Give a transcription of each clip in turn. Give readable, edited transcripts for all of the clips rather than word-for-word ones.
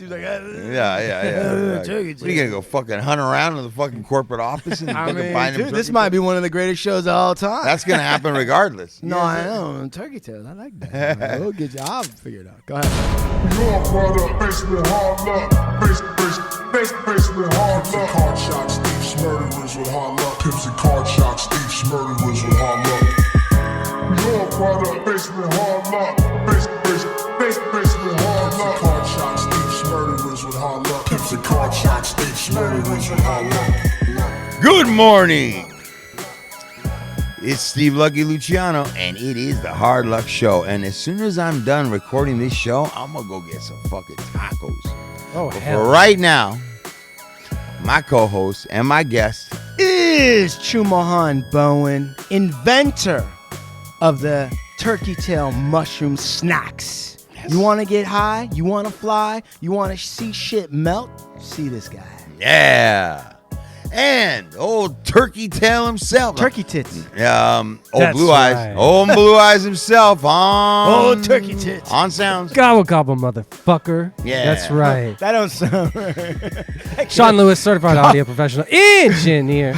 He's like, Yeah. turkey What, are you gonna go fucking hunt around in the fucking corporate office and fucking find them? Dude, this might be one of the greatest shows of all time. That's gonna happen regardless. No, I know. Turkey tails. I like that. We'll get you. I'll figure it out. Go ahead. Your brother, basement hard luck. Basement hard luck. Card shots, thieves, murderers with hard luck. Pimps and card shots, thieves, murderers with hard luck. Your brother, basement hard luck. Basement hard luck. Card shots, thieves, murderers with hard luck. Pimps and card shots, thieves, murderers with hard luck. Good morning. It's Steve Lucky Luciano, and it is the Hard Luck Show. And as soon as I'm done recording this show, I'm gonna go get some fucking tacos. Oh, But hell. for right now, my co-host and my guest Is Chumahan Bowen, inventor of the turkey tail mushroom snacks. You want to get high? You want to fly? You want to see shit melt? See this guy. Yeah. And old Turkey Tail himself. Turkey tits. Old That's Blue Eyes. right. Old Blue Eyes himself on. Old turkey tits. On sounds. Gobble gobble, motherfucker. Yeah. That's right. That don't sound right. Sean Lewis, certified audio professional engineer.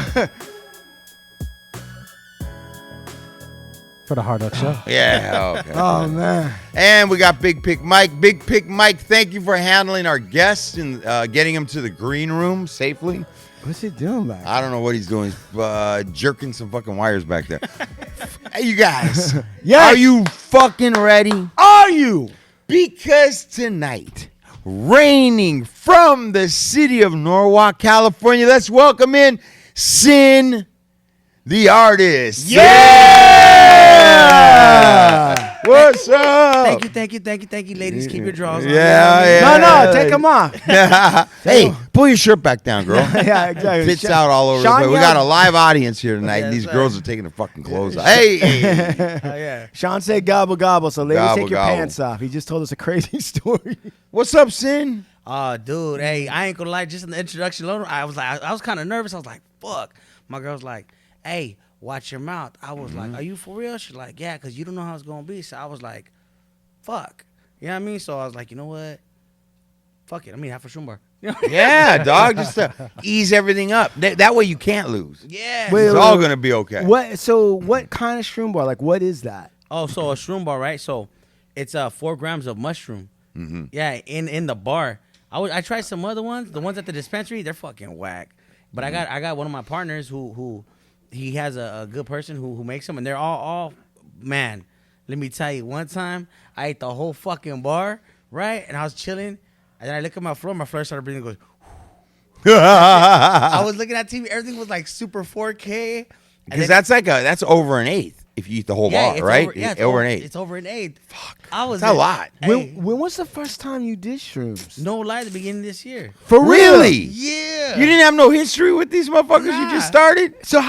For the Hard Luck Show. Yeah. Okay. Oh, man. And we got Big Pick Mike. Big Pick Mike, thank you for handling our guests and getting him to the green room safely. What's he doing back? I don't know what he's doing. He's jerking some fucking wires back there. Hey, you guys. Yes. Are you fucking ready? Are you? Because tonight, reigning from the city of Norwalk, California, let's welcome in Sin, the artist. Yeah! What's up? Thank you, ladies. Keep your drawers on. Yeah. No, take them off. Hey, pull your shirt back down, girl. Yeah, exactly. Tits out all over the Sean place. We yelled- got a live audience here tonight, and Yes, these sir. girls are taking their fucking clothes off. Hey! Oh, yeah. Sean said gobble gobble, so ladies, Gobble, take your gobble. pants off. He just told us a crazy story. What's up, Sin? Oh, dude. Hey, I ain't gonna lie. Just in the introduction alone, I was kind of nervous. I was like, fuck. My girl's like, hey, watch your mouth. I was like, are you for real? She's like, yeah, because you don't know how it's gonna be. So I was like, fuck. You know what I mean? So I was like, you know what? Fuck it. I mean, half a shumbar. Yeah, dog. Just to ease everything up. That way you can't lose. Yeah. Wait, It's all going to be okay. What? So what kind of shroom bar? Like, what is that? Oh, so a shroom bar, right? So it's 4 grams of mushroom. Mm-hmm. Yeah, in the bar. I tried some other ones. The ones at the dispensary, they're fucking whack. But I got one of my partners who he has a good person who makes them, and they're all man. Let me tell you, one time I ate the whole fucking bar, right? And I was chilling, and then I look at my floor started breathing, goes. I was looking at TV, everything was like super 4K. Because that's over an eighth if you eat the whole bar, right? It's over an eighth. It's over an eighth. Fuck. I was That's a lot. Hey, When was the first time you did shrooms? no lie, the beginning of this year. For real? Really? Yeah. You didn't have no history with these motherfuckers you just started? So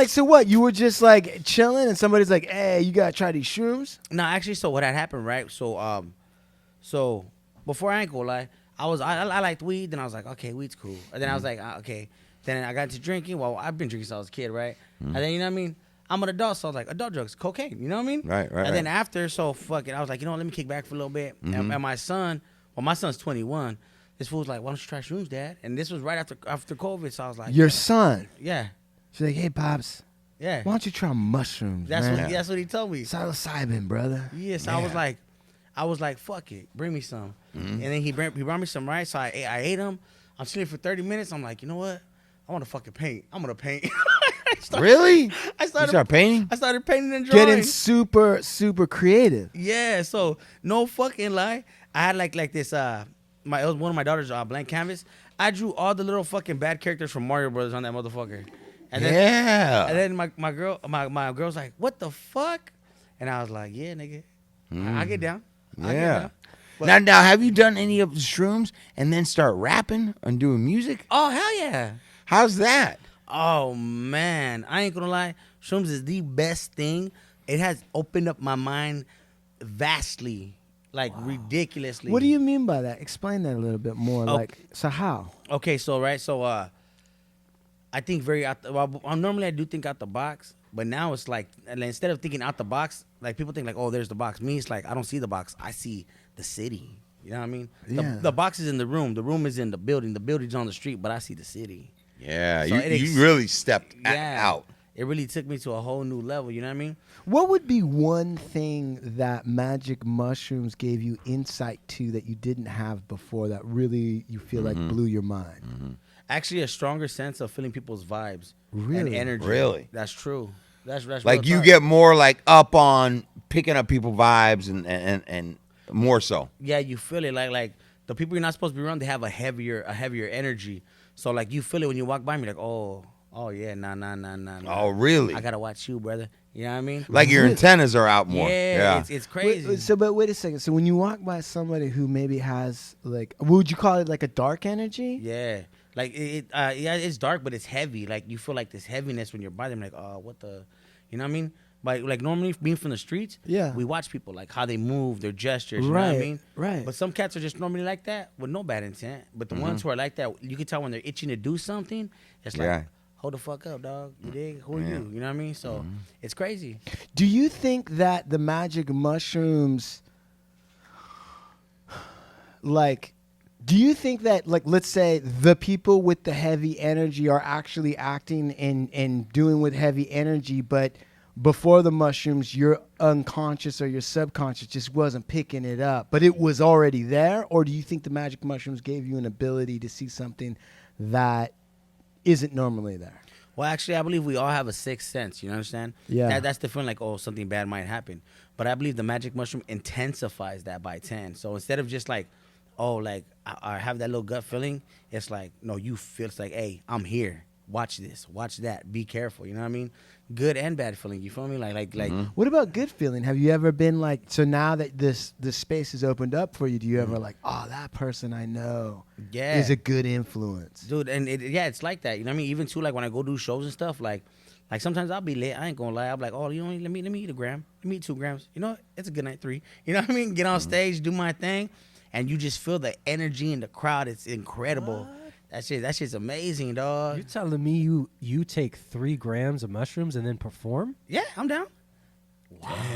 so what? You were just like chilling, and somebody's like, "Hey, you gotta try these shrooms." No, actually, so what had happened, right? So, so before I ain't gonna lie, I liked weed. Then I was like, okay, weed's cool. And then I was like, okay. Then I got into drinking. Well, I've been drinking since I was a kid, right? And then you know what I mean. I'm an adult, so I was like, adult drugs, cocaine. You know what I mean? Right. And then after, so fuck it. I was like, you know what? Let me kick back for a little bit. And my son's 21. This fool's like, why don't you try shrooms, Dad? And this was right after COVID, so I was like, Your son. yeah, She's like, "Hey, pops, yeah. why don't you try mushrooms?" That's man? what he told me. Psilocybin, brother. Yes, I was like, fuck it, bring me some. And then he brought me some, right? So I ate them. I'm sitting for 30 minutes. I'm like, you know what? I want to fucking paint. I'm gonna paint. Really? I You started start painting? I started painting and drawing. Getting super creative. Yeah. So no fucking lie. I had like this. It was one of my daughter's blank canvas. I drew all the little fucking bad characters from Mario Brothers on that motherfucker. And then, Yeah. And then my girl's like, what the fuck? And I was like, yeah, nigga. I get down. I get Yeah. down. But- Now, have you done any of the shrooms and then start rapping and doing music? Oh hell yeah. How's that? Oh man, I ain't gonna lie. Shrooms is the best thing. It has opened up my mind vastly, like ridiculously. What do you mean by that? Explain that a little bit more. Oh. Like, so how? Okay, so I think normally I do think out the box, but now it's like instead of thinking out the box, like people think like, oh, there's the box. Me, it's like I don't see the box. I see the city. You know what I mean? Yeah. The box is in the room. The room is in the building. The building's on the street, but I see the city. Yeah, So you really stepped out. It really took me to a whole new level. You know what I mean? What would be one thing that magic mushrooms gave you insight to that you didn't have before that really you feel like blew your mind? Actually, a stronger sense of feeling people's vibes and Really? energy. Really? That's true. That's Like real you talk. get more like up on picking up people vibes and more so. Yeah, you feel it like the people you're not supposed to be around. They have a heavier energy. So like you feel it when you walk by me. Like oh yeah, nah. Oh, really? I gotta watch you, brother. You know what I mean? Like your antennas are out more. Yeah, it's crazy. But wait a second. So when you walk by somebody who maybe has like, would you call it like a dark energy? Yeah, like it's dark, but it's heavy. Like you feel like this heaviness when you're by them. Like oh, what the, you know what I mean? But like normally being from the streets, Yeah. we watch people like how they move, their gestures. You know what I Right, mean? right. But some cats are just normally like that with no bad intent. But the ones who are like that, you can tell when they're itching to do something. It's like, Yeah. hold the fuck up, dog. You dig? Who are you? You know what I mean? So it's crazy. Do you think that the magic mushrooms, like, do you think that, like, let's say the people with the heavy energy are actually acting and doing with heavy energy, but before the mushrooms, your unconscious or your subconscious just wasn't picking it up, but it was already there? Or do you think the magic mushrooms gave you an ability to see something that isn't normally there? Well, actually, I believe we all have a sixth sense. You understand? Yeah. That's the feeling like, oh, something bad might happen. But I believe the magic mushroom intensifies that by 10. So instead of just like, oh, like I have that little gut feeling, it's like, no, you feel it's like, hey, I'm here. Watch this. Watch that. Be careful. You know what I mean? Good and bad feeling. You feel me? Like. What about good feeling? Have you ever been like, so now that this space is opened up for you, do you ever like, oh, that person I know Yeah. is a good influence? Dude, and it's like that. You know what I mean? Even too, like when I go do shows and stuff, like sometimes I'll be lit. I ain't gonna lie. I'm like, oh, you know, let me eat a gram. Let me eat 2 grams. You know what? It's a good night, 3. You know what I mean? Get on stage, do my thing, and you just feel the energy in the crowd. It's incredible. That shit's amazing, dog. You telling me you take 3 grams of mushrooms and then perform? Yeah, I'm down.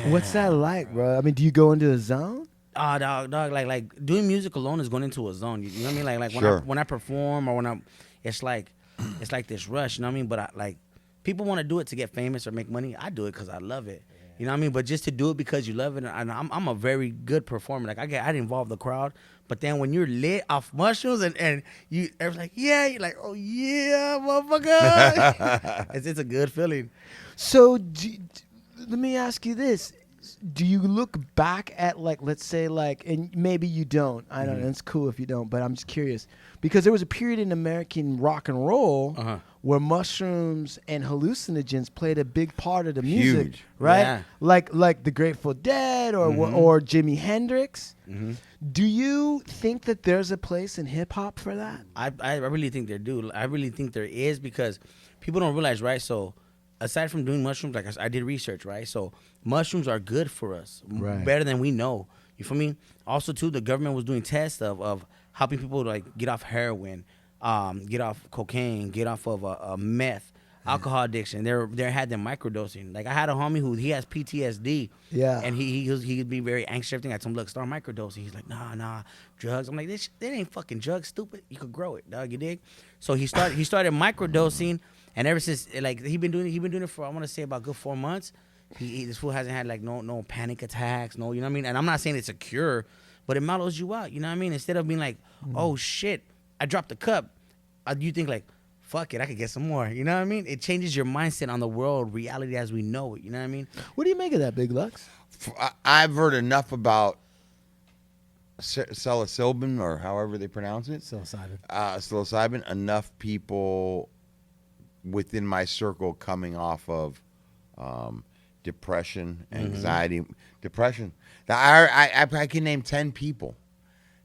What's that like, bro? I mean, do you go into a zone? Dog, like doing music alone is going into a zone. You know what I mean? Like Sure. when I perform or when I'm, it's like this rush. You know what I mean? But people want to do it to get famous or make money. I do it because I love it. You know what I mean? But just to do it because you love it, and I'm a very good performer. Like I involve the crowd. But then when you're lit off mushrooms and you, everyone's like, yeah, you're like, oh yeah, motherfucker. it's a good feeling. So let me ask you this. Do you look back at, like, let's say, like, and maybe you don't. I don't know. It's cool if you don't, but I'm just curious. Because there was a period in American rock and roll where mushrooms and hallucinogens played a big part of the music, Huge. right? Yeah. Like the Grateful Dead or Jimi Hendrix. Do you think that there's a place in hip hop for that? I really think there do. I really think there is because people don't realize, right? So aside from doing mushrooms, like I did research, right? So mushrooms are good for us, Right. better than we know. You feel me? Also, too, the government was doing tests of helping people like get off heroin, get off cocaine, get off of meth, alcohol addiction. They had them microdosing. Like I had a homie who he has PTSD. Yeah. And he'd be very anxious. Everything. I told him, look, start microdosing. He's like, nah, drugs. I'm like, this ain't fucking drugs, stupid. You could grow it, dog. You dig? So he started microdosing, and ever since, like he been doing it for, I want to say, about good 4 months. This fool hasn't had like no panic attacks, no, you know what I mean? And I'm not saying it's a cure, but it mellows you out, you know what I mean? Instead of being like, oh shit, I dropped the cup, you think like, fuck it, I could get some more, you know what I mean? It changes your mindset on the world, reality as we know it, you know what I mean? What do you make of that, Big Lux? I've heard enough about psilocybin, or however they pronounce it. Psilocybin. Enough people within my circle coming off of depression, anxiety, depression. I can name 10 people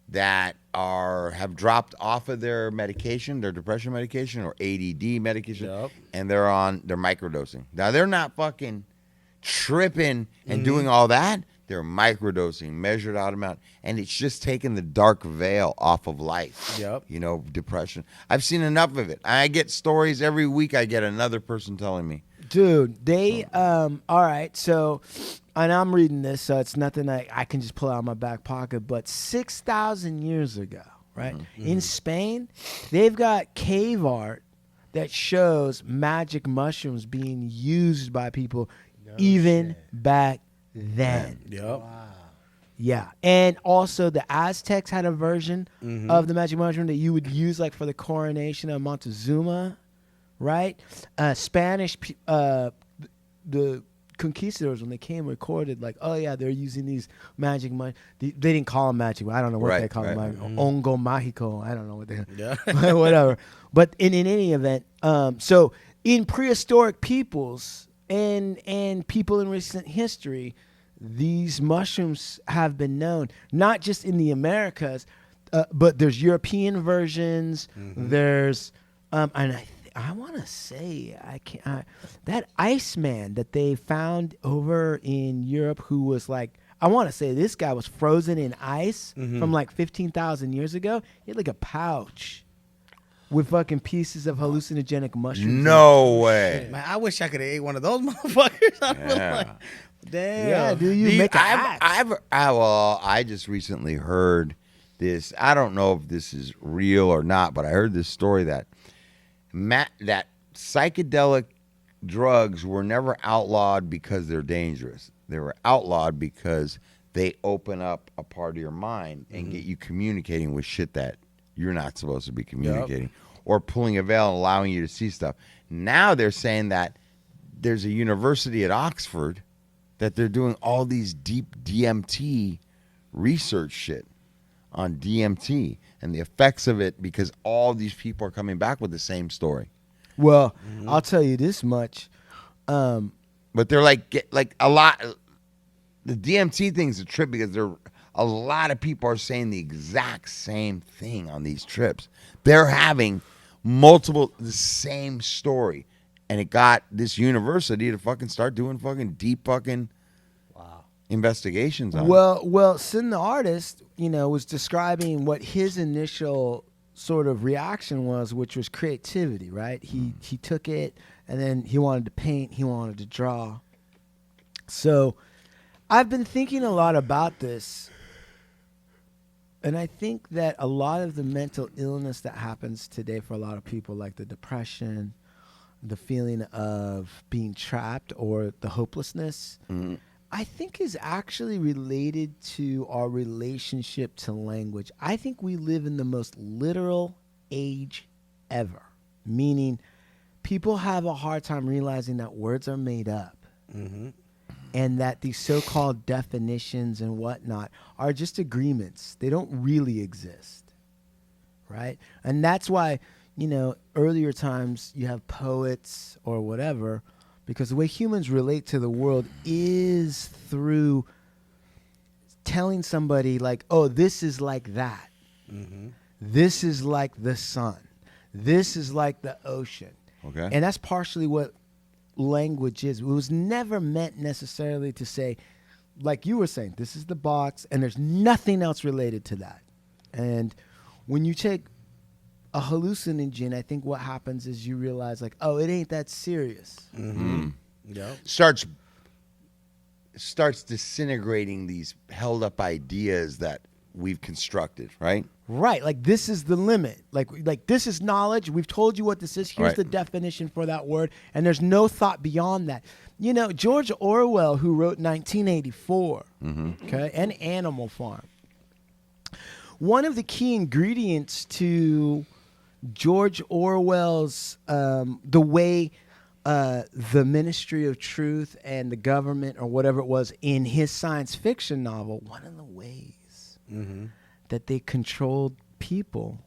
that have dropped off of their medication, their depression medication or ADD medication, Yep. and they're microdosing. Now they're not fucking tripping and doing all that. They're microdosing, measured out amount, and it's just taking the dark veil off of life. Yep. You know, depression. I've seen enough of it. I get stories every week. I get another person telling me. Dude, they all right. So and I'm reading this, so it's nothing I can just pull out of my back pocket, but 6,000 years ago, right, in Spain, they've got cave art that shows magic mushrooms being used by people even back then. Yep. Yeah, and also the Aztecs had a version of the magic mushroom that you would use like for the coronation of Montezuma, right? Spanish, the conquistadors, when they came, recorded like, oh yeah, they're using these magic they didn't call them magic. I don't know what they call them. Like, hongo mágico. I don't know what they whatever. But in any event, so in prehistoric peoples and people in recent history, these mushrooms have been known not just in the Americas, but there's European versions. There's and I want to say that Iceman that they found over in Europe, who was like, I want to say this guy was frozen in ice from like 15,000 years ago. He had like a pouch with fucking pieces of hallucinogenic mushrooms. No way. Man, I wish I could have ate one of those motherfuckers. I was like, damn. Yeah, dude, you make an axe. I just recently heard this. I don't know if this is real or not, but I heard this story that that psychedelic drugs were never outlawed because they're dangerous. They were outlawed because they open up a part of your mind and get you communicating with shit that you're not supposed to be communicating, or pulling a veil and allowing you to see stuff. Now they're saying that there's a university at Oxford that they're doing all these deep DMT research shit on DMT and the effects of it, because all these people are coming back with the same story. Well, I'll tell you this much. But they're like a lot. The DMT thing's a trip because a lot of people are saying the exact same thing on these trips. They're having the same story. And it got this university to fucking start doing fucking deep fucking investigations on it. Well, Sin the artist, was describing what his initial sort of reaction was, which was creativity, right? He took it, and then he wanted to paint, he wanted to draw. So I've been thinking a lot about this, and I think that a lot of the mental illness that happens today for a lot of people, like the depression, the feeling of being trapped, or the hopelessness, I think is actually related to our relationship to language. I think we live in the most literal age ever, meaning people have a hard time realizing that words are made up, and that these so-called definitions and whatnot are just agreements. They don't really exist, right? And that's why, earlier times you have poets or whatever, because the way humans relate to the world is through telling somebody like, oh, this is like that. This is like the sun. This is like the ocean. Okay. And that's partially what language is. It was never meant necessarily to say, like you were saying, this is the box and there's nothing else related to that. And when you take a hallucinogen, I think what happens is you realize like, oh, it ain't that serious. Yep. Starts disintegrating these held up ideas that we've constructed, right? Right. Like this is the limit. Like this is knowledge. We've told you what this is. Here's the definition for that word. And there's no thought beyond that. George Orwell, who wrote 1984, okay, and Animal Farm. One of the key ingredients to George Orwell's, the way the Ministry of Truth and the government or whatever it was in his science fiction novel, one of the ways that they controlled people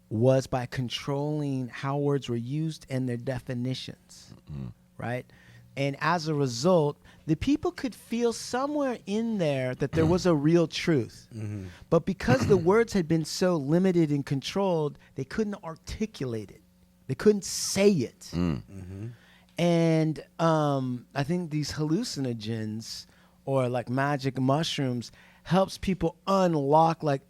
was by controlling how words were used and their definitions, right? And as a result, the people could feel somewhere in there that there was a real truth. But because the words had been so limited and controlled, they couldn't articulate it. They couldn't say it. And I think these hallucinogens or like magic mushrooms helps people unlock like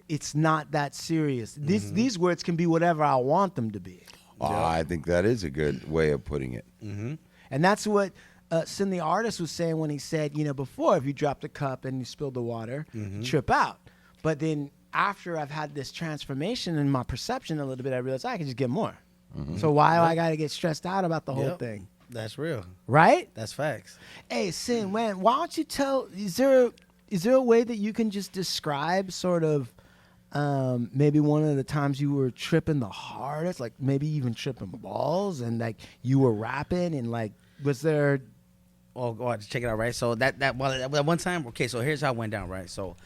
it's not that serious. These words can be whatever I want them to be. I think that is a good way of putting it. And that's what Sin the artist was saying when he said, before if you dropped a cup and you spilled the water, you trip out. But then after I've had this transformation in my perception a little bit, I realized I can just get more. So why do I got to get stressed out about the whole thing? That's real. Right? That's facts. Hey, Sin, man, why don't you tell, is there a way that you can just describe sort of maybe one of the times you were tripping the hardest, like maybe even tripping balls and like you were rapping and like, was there... Oh, go ahead, check it out, right? So that one time, okay, so here's how it went down, right? So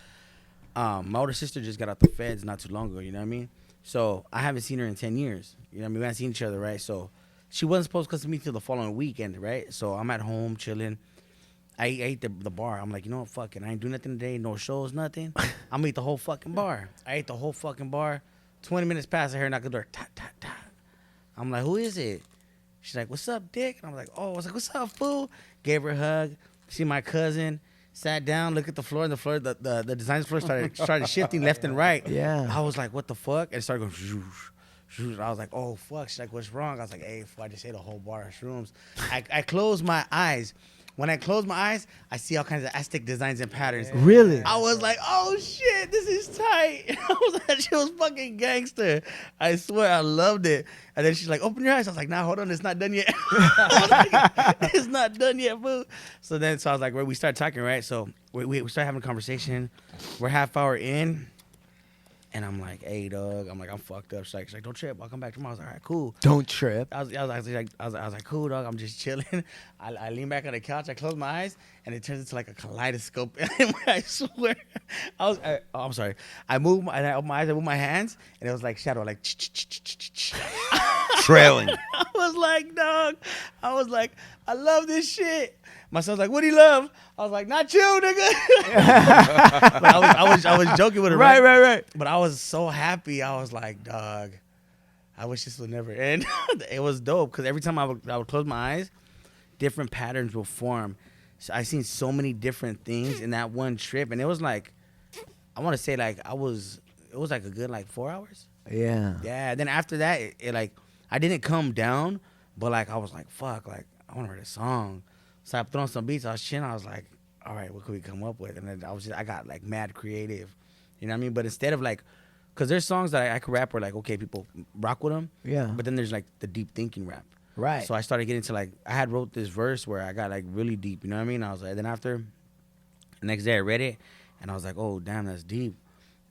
my older sister just got out the feds not too long ago, you know what I mean? So I haven't seen her in 10 years. You know what I mean? We haven't seen each other, right? So she wasn't supposed to come to me till the following weekend, right? So I'm at home chilling. I ate the bar. I'm like, you know what, fuck it. I ain't do nothing today, no shows, nothing. I'm gonna eat the whole fucking bar. I ate the whole fucking bar. 20 minutes past, I heard knock the door. Ta, ta, ta. I'm like, who is it? She's like, what's up, Dick? And I'm like, oh, I was like, what's up, fool? Gave her a hug. See my cousin. Sat down, looked at the floor, and the floor, the design floor started shifting left and right. Yeah. I was like, what the fuck? And it started going, shoo, shoo. I was like, oh, fuck. She's like, what's wrong? I was like, hey, fuck, I just ate a whole bar of shrooms. I closed my eyes. When I close my eyes, I see all kinds of Aztec designs and patterns. Really? I was like, oh, shit, this is tight. I was like, she was fucking gangster. I swear, I loved it. And then she's like, open your eyes. I was like, nah, hold on, it's not done yet. I was like, it's not done yet, boo. So I was like, we started talking, right? So we started having a conversation. We're half hour in. And I'm like, hey, dog. I'm like, I'm fucked up. She's like, don't trip. I'll come back tomorrow. I was like, all right, cool. Don't trip. I was like, cool, dog. I'm just chilling. I lean back on the couch. I close my eyes, and it turns into like a kaleidoscope. I swear. I'm sorry. I opened my eyes. I moved my hands, and it was like shadow, like Trailing. I was like, dog. I was like, I love this shit. My son's like, what do you love? I was like, not you, nigga. But I was joking with her. Right. But I was so happy. I was like, dog, I wish this would never end. It was dope because every time I would close my eyes, different patterns will form. So I seen so many different things in that one trip, and it was like, I want to say like it was like a good like 4 hours. Yeah. Yeah. Then after that, it like I didn't come down, but like I was like, fuck, like I want to write a song. So I put on some beats. I was chilling. I was like, all right, what could we come up with? And then I got like mad creative, you know what I mean? But instead of like, cause there's songs that I could rap where like, okay, people rock with them. Yeah. But then there's like the deep thinking rap. Right. So I started getting to like, I had wrote this verse where I got like really deep, you know what I mean? I was like, then after, the next day I read it and I was like, oh, damn, that's deep.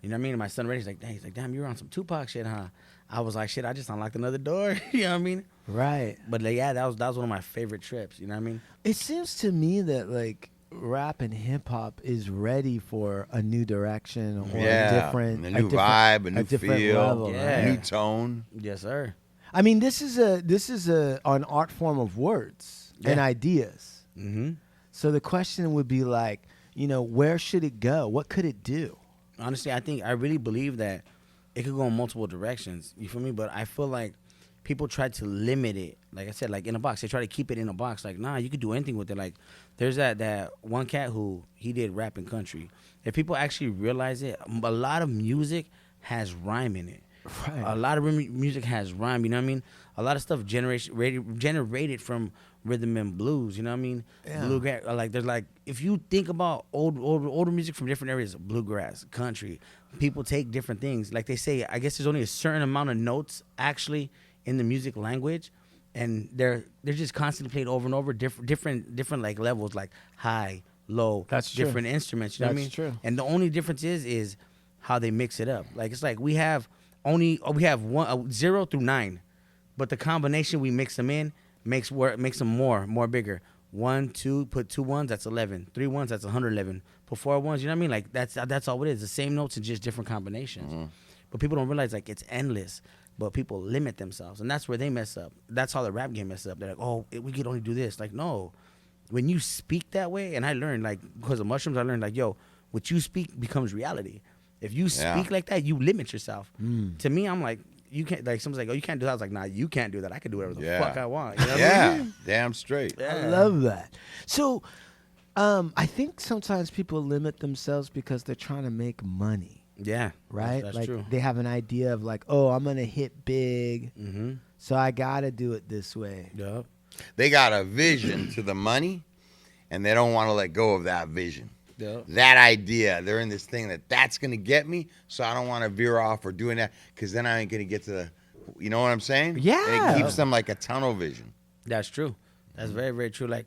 You know what I mean? And my son read it, he's like, damn, you were on some Tupac shit, huh? I was like, shit, I just unlocked another door. You know what I mean? Right. But like, yeah, that was one of my favorite trips. You know what I mean? It seems to me that like rap and hip hop is ready for a new direction or a new vibe, a new different feel, level, Yeah. a new tone. Yes, sir. I mean, this is an art form of words and ideas. Mm-hmm. So the question would be like, where should it go? What could it do? Honestly, I really believe that it could go in multiple directions. You feel me? But I feel like people try to limit it. Like I said, like in a box. They try to keep it in a box. Like, nah, you could do anything with it. Like, there's that one cat who he did rap and country. If people actually realize it, a lot of music has rhyme in it. Right. A lot of music has rhyme. You know what I mean? A lot of stuff generated from rhythm and blues. You know what I mean? Yeah. Bluegrass. Like there's like if you think about older music from different areas, bluegrass, country, people take different things. Like they say, I guess there's only a certain amount of notes actually in the music language, and they're just constantly played over and over, different like levels, like high, low, That's true. different instruments. You know what I mean? That's true. And the only difference is how they mix it up. Like it's like we have 0 through 9, but the combination we mix them in makes them more bigger. 1, 2, put 2 ones, that's 11. 3 ones, that's 111. Put 4 ones, you know what I mean? Like that's all it is. The same notes in just different combinations. Mm-hmm. But people don't realize like it's endless. But people limit themselves, and that's where they mess up. That's how the rap game messes up. They're like, oh, we could only do this. Like, no. When you speak that way, and I learned, like, because of mushrooms, I learned, like, yo, what you speak becomes reality. If you speak like that, you limit yourself. To me, I'm like, you can't, like, someone's like, oh, you can't do that. I was like, nah, you can't do that. I can do whatever the fuck I want. You know what I mean? Damn straight. I love that. So I think sometimes people limit themselves because they're trying to make money. Yeah. Right? That's like true. they have an idea of like, oh, I'm going to hit big. Mm-hmm. So I got to do it this way. Yep. They got a vision to the money, and they don't want to let go of that vision. Yep. That idea. They're in this thing that's going to get me, so I don't want to veer off or doing that because then I ain't going to get to the, you know what I'm saying? Yeah. And it keeps them like a tunnel vision. That's true. That's very, very true. Like,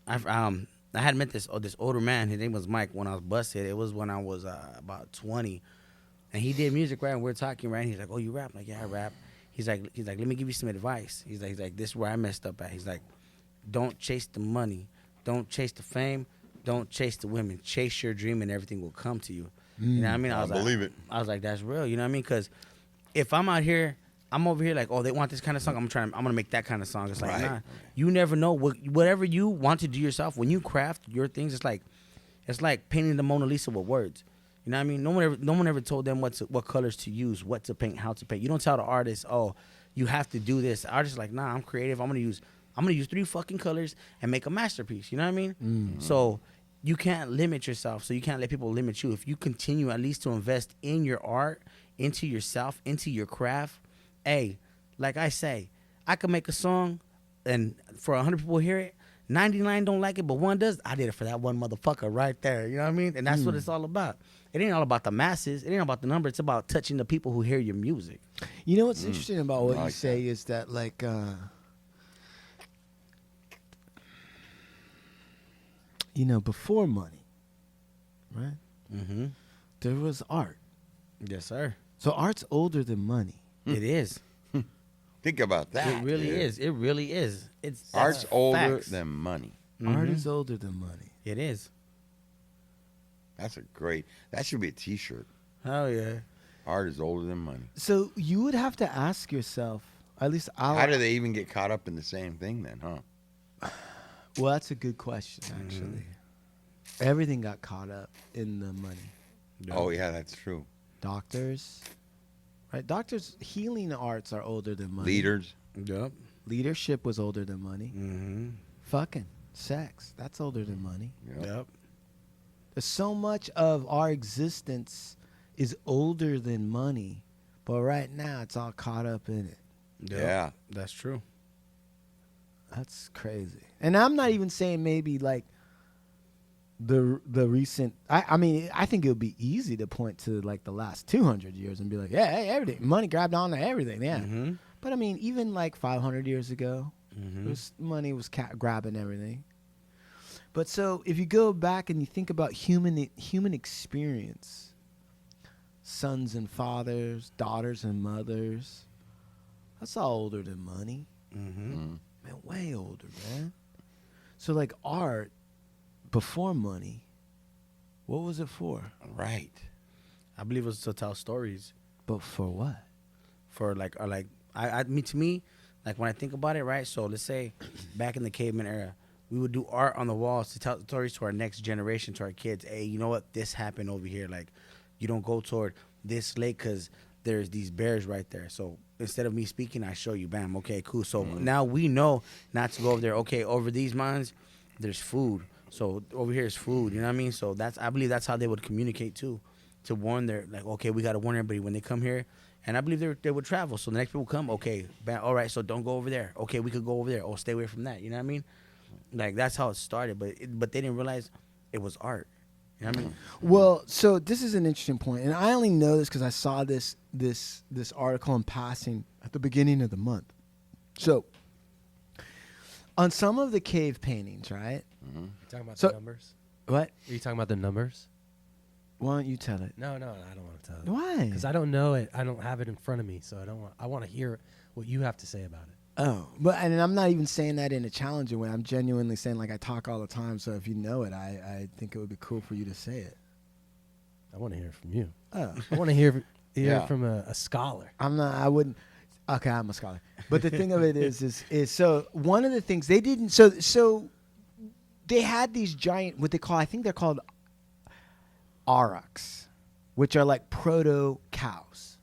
I had met this older man. His name was Mike. When I was busted, it was when I was about 20, and he did music, right? And we were talking, right? And he's like, "Oh, you rap?" I'm like, "Yeah, I rap." He's like, "Let me give you some advice." He's like, "This is where I messed up at." He's like, "Don't chase the money, don't chase the fame, don't chase the women. Chase your dream, and everything will come to you." You know what I mean? I believe it. I was like, "That's real." You know what I mean? Because if I'm out here, I'm over here like, oh, they want this kind of song. I'm gonna make that kind of song. It's like, Right. nah. You never know whatever you want to do yourself. When you craft your things, it's like painting the Mona Lisa with words. You know what I mean? No one ever told them what colors to use, what to paint, how to paint. You don't tell the artist, oh, you have to do this. The artist is like, nah, I'm creative. I'm gonna use 3 fucking colors and make a masterpiece. You know what I mean? Mm-hmm. So you can't limit yourself. So you can't let people limit you. If you continue at least to invest in your art, into yourself, into your craft. Hey, like I say, I could make a song, and for 100 people hear it, 99 don't like it, but 1 does. I did it for that 1 motherfucker right there. You know what I mean? And that's what it's all about. It ain't all about the masses. It ain't about the number. It's about touching the people who hear your music. You know what's interesting about what I you like say is that, like, you know, before money, right? Mm-hmm. There was art. Yes, sir. So art's older than money. It is. Think about that. It really dude. is. It really is. Art's That's older facts. than money. Art is older than money. It is. That's that should be a T-shirt. Hell yeah. Art is older than money. So you would have to ask yourself, at least How do they even get caught up in the same thing then, huh? Well, that's a good question, actually. Everything got caught up in the money. Oh, yeah, that's true. Doctors, right? Doctors, healing arts are older than money. Leaders. Yep. Leadership was older than money. Mm-hmm. Fucking sex, that's older than money. Yep. There's so much of our existence is older than money, but right now it's all caught up in it. Yep. Yeah. That's true. That's crazy. And I'm not even saying maybe like the recent. I mean, I think it would be easy to point to like the last 200 years and be like, yeah, hey, everything, money grabbed onto everything, yeah. Mm-hmm. But I mean, even like 500 years ago, Mm-hmm. money was grabbing everything. But so if you go back and you think about human experience, sons and fathers, daughters and mothers, that's all older than money. Mm-hmm. Man, way older, man. So like art before money, what was it for? Right. I believe it was to tell stories. But for what? For like, or like, to me, like when I think about it, right? So let's say back in the caveman era, we would do art on the walls to tell stories to our next generation, to our kids. Hey, you know what? This happened over here. Like, you don't go toward this lake because there's these bears right there. So instead of me speaking, I show you. Bam. Okay, cool. So now we know not to go over there. Okay, over these mountains, there's food. So over here is food. You know what I mean? So I believe that's how they would communicate too, to warn their, like, okay, we got to warn everybody when they come here. And I believe they would travel. So the next people come, okay, all right, so don't go over there. Okay, we could go over there. Oh, stay away from that. You know what I mean? Like, that's how it started. But they didn't realize it was art. You know what I mean? Well, so this is an interesting point, and I only know this because I saw this article in passing at the beginning of the month. So, on some of the cave paintings, right? You talking about So- the numbers? What? Are you talking about the numbers? Why don't you tell it? No, I don't want to tell it. Why? Because I don't know it. I don't have it in front of me, so I want to hear what you have to say about it. Oh, but and I'm not even saying that in a challenging way. I'm genuinely saying like I talk all the time. So if you know it, I think it would be cool for you to say it. I want to hear it from you. Oh, I want to hear Yeah. it from a scholar. I'm not. I wouldn't. Okay, I'm a scholar. But the thing of it is so one of the things they didn't. So they had these giant what they call. I think they're called aurochs, which are like proto cows,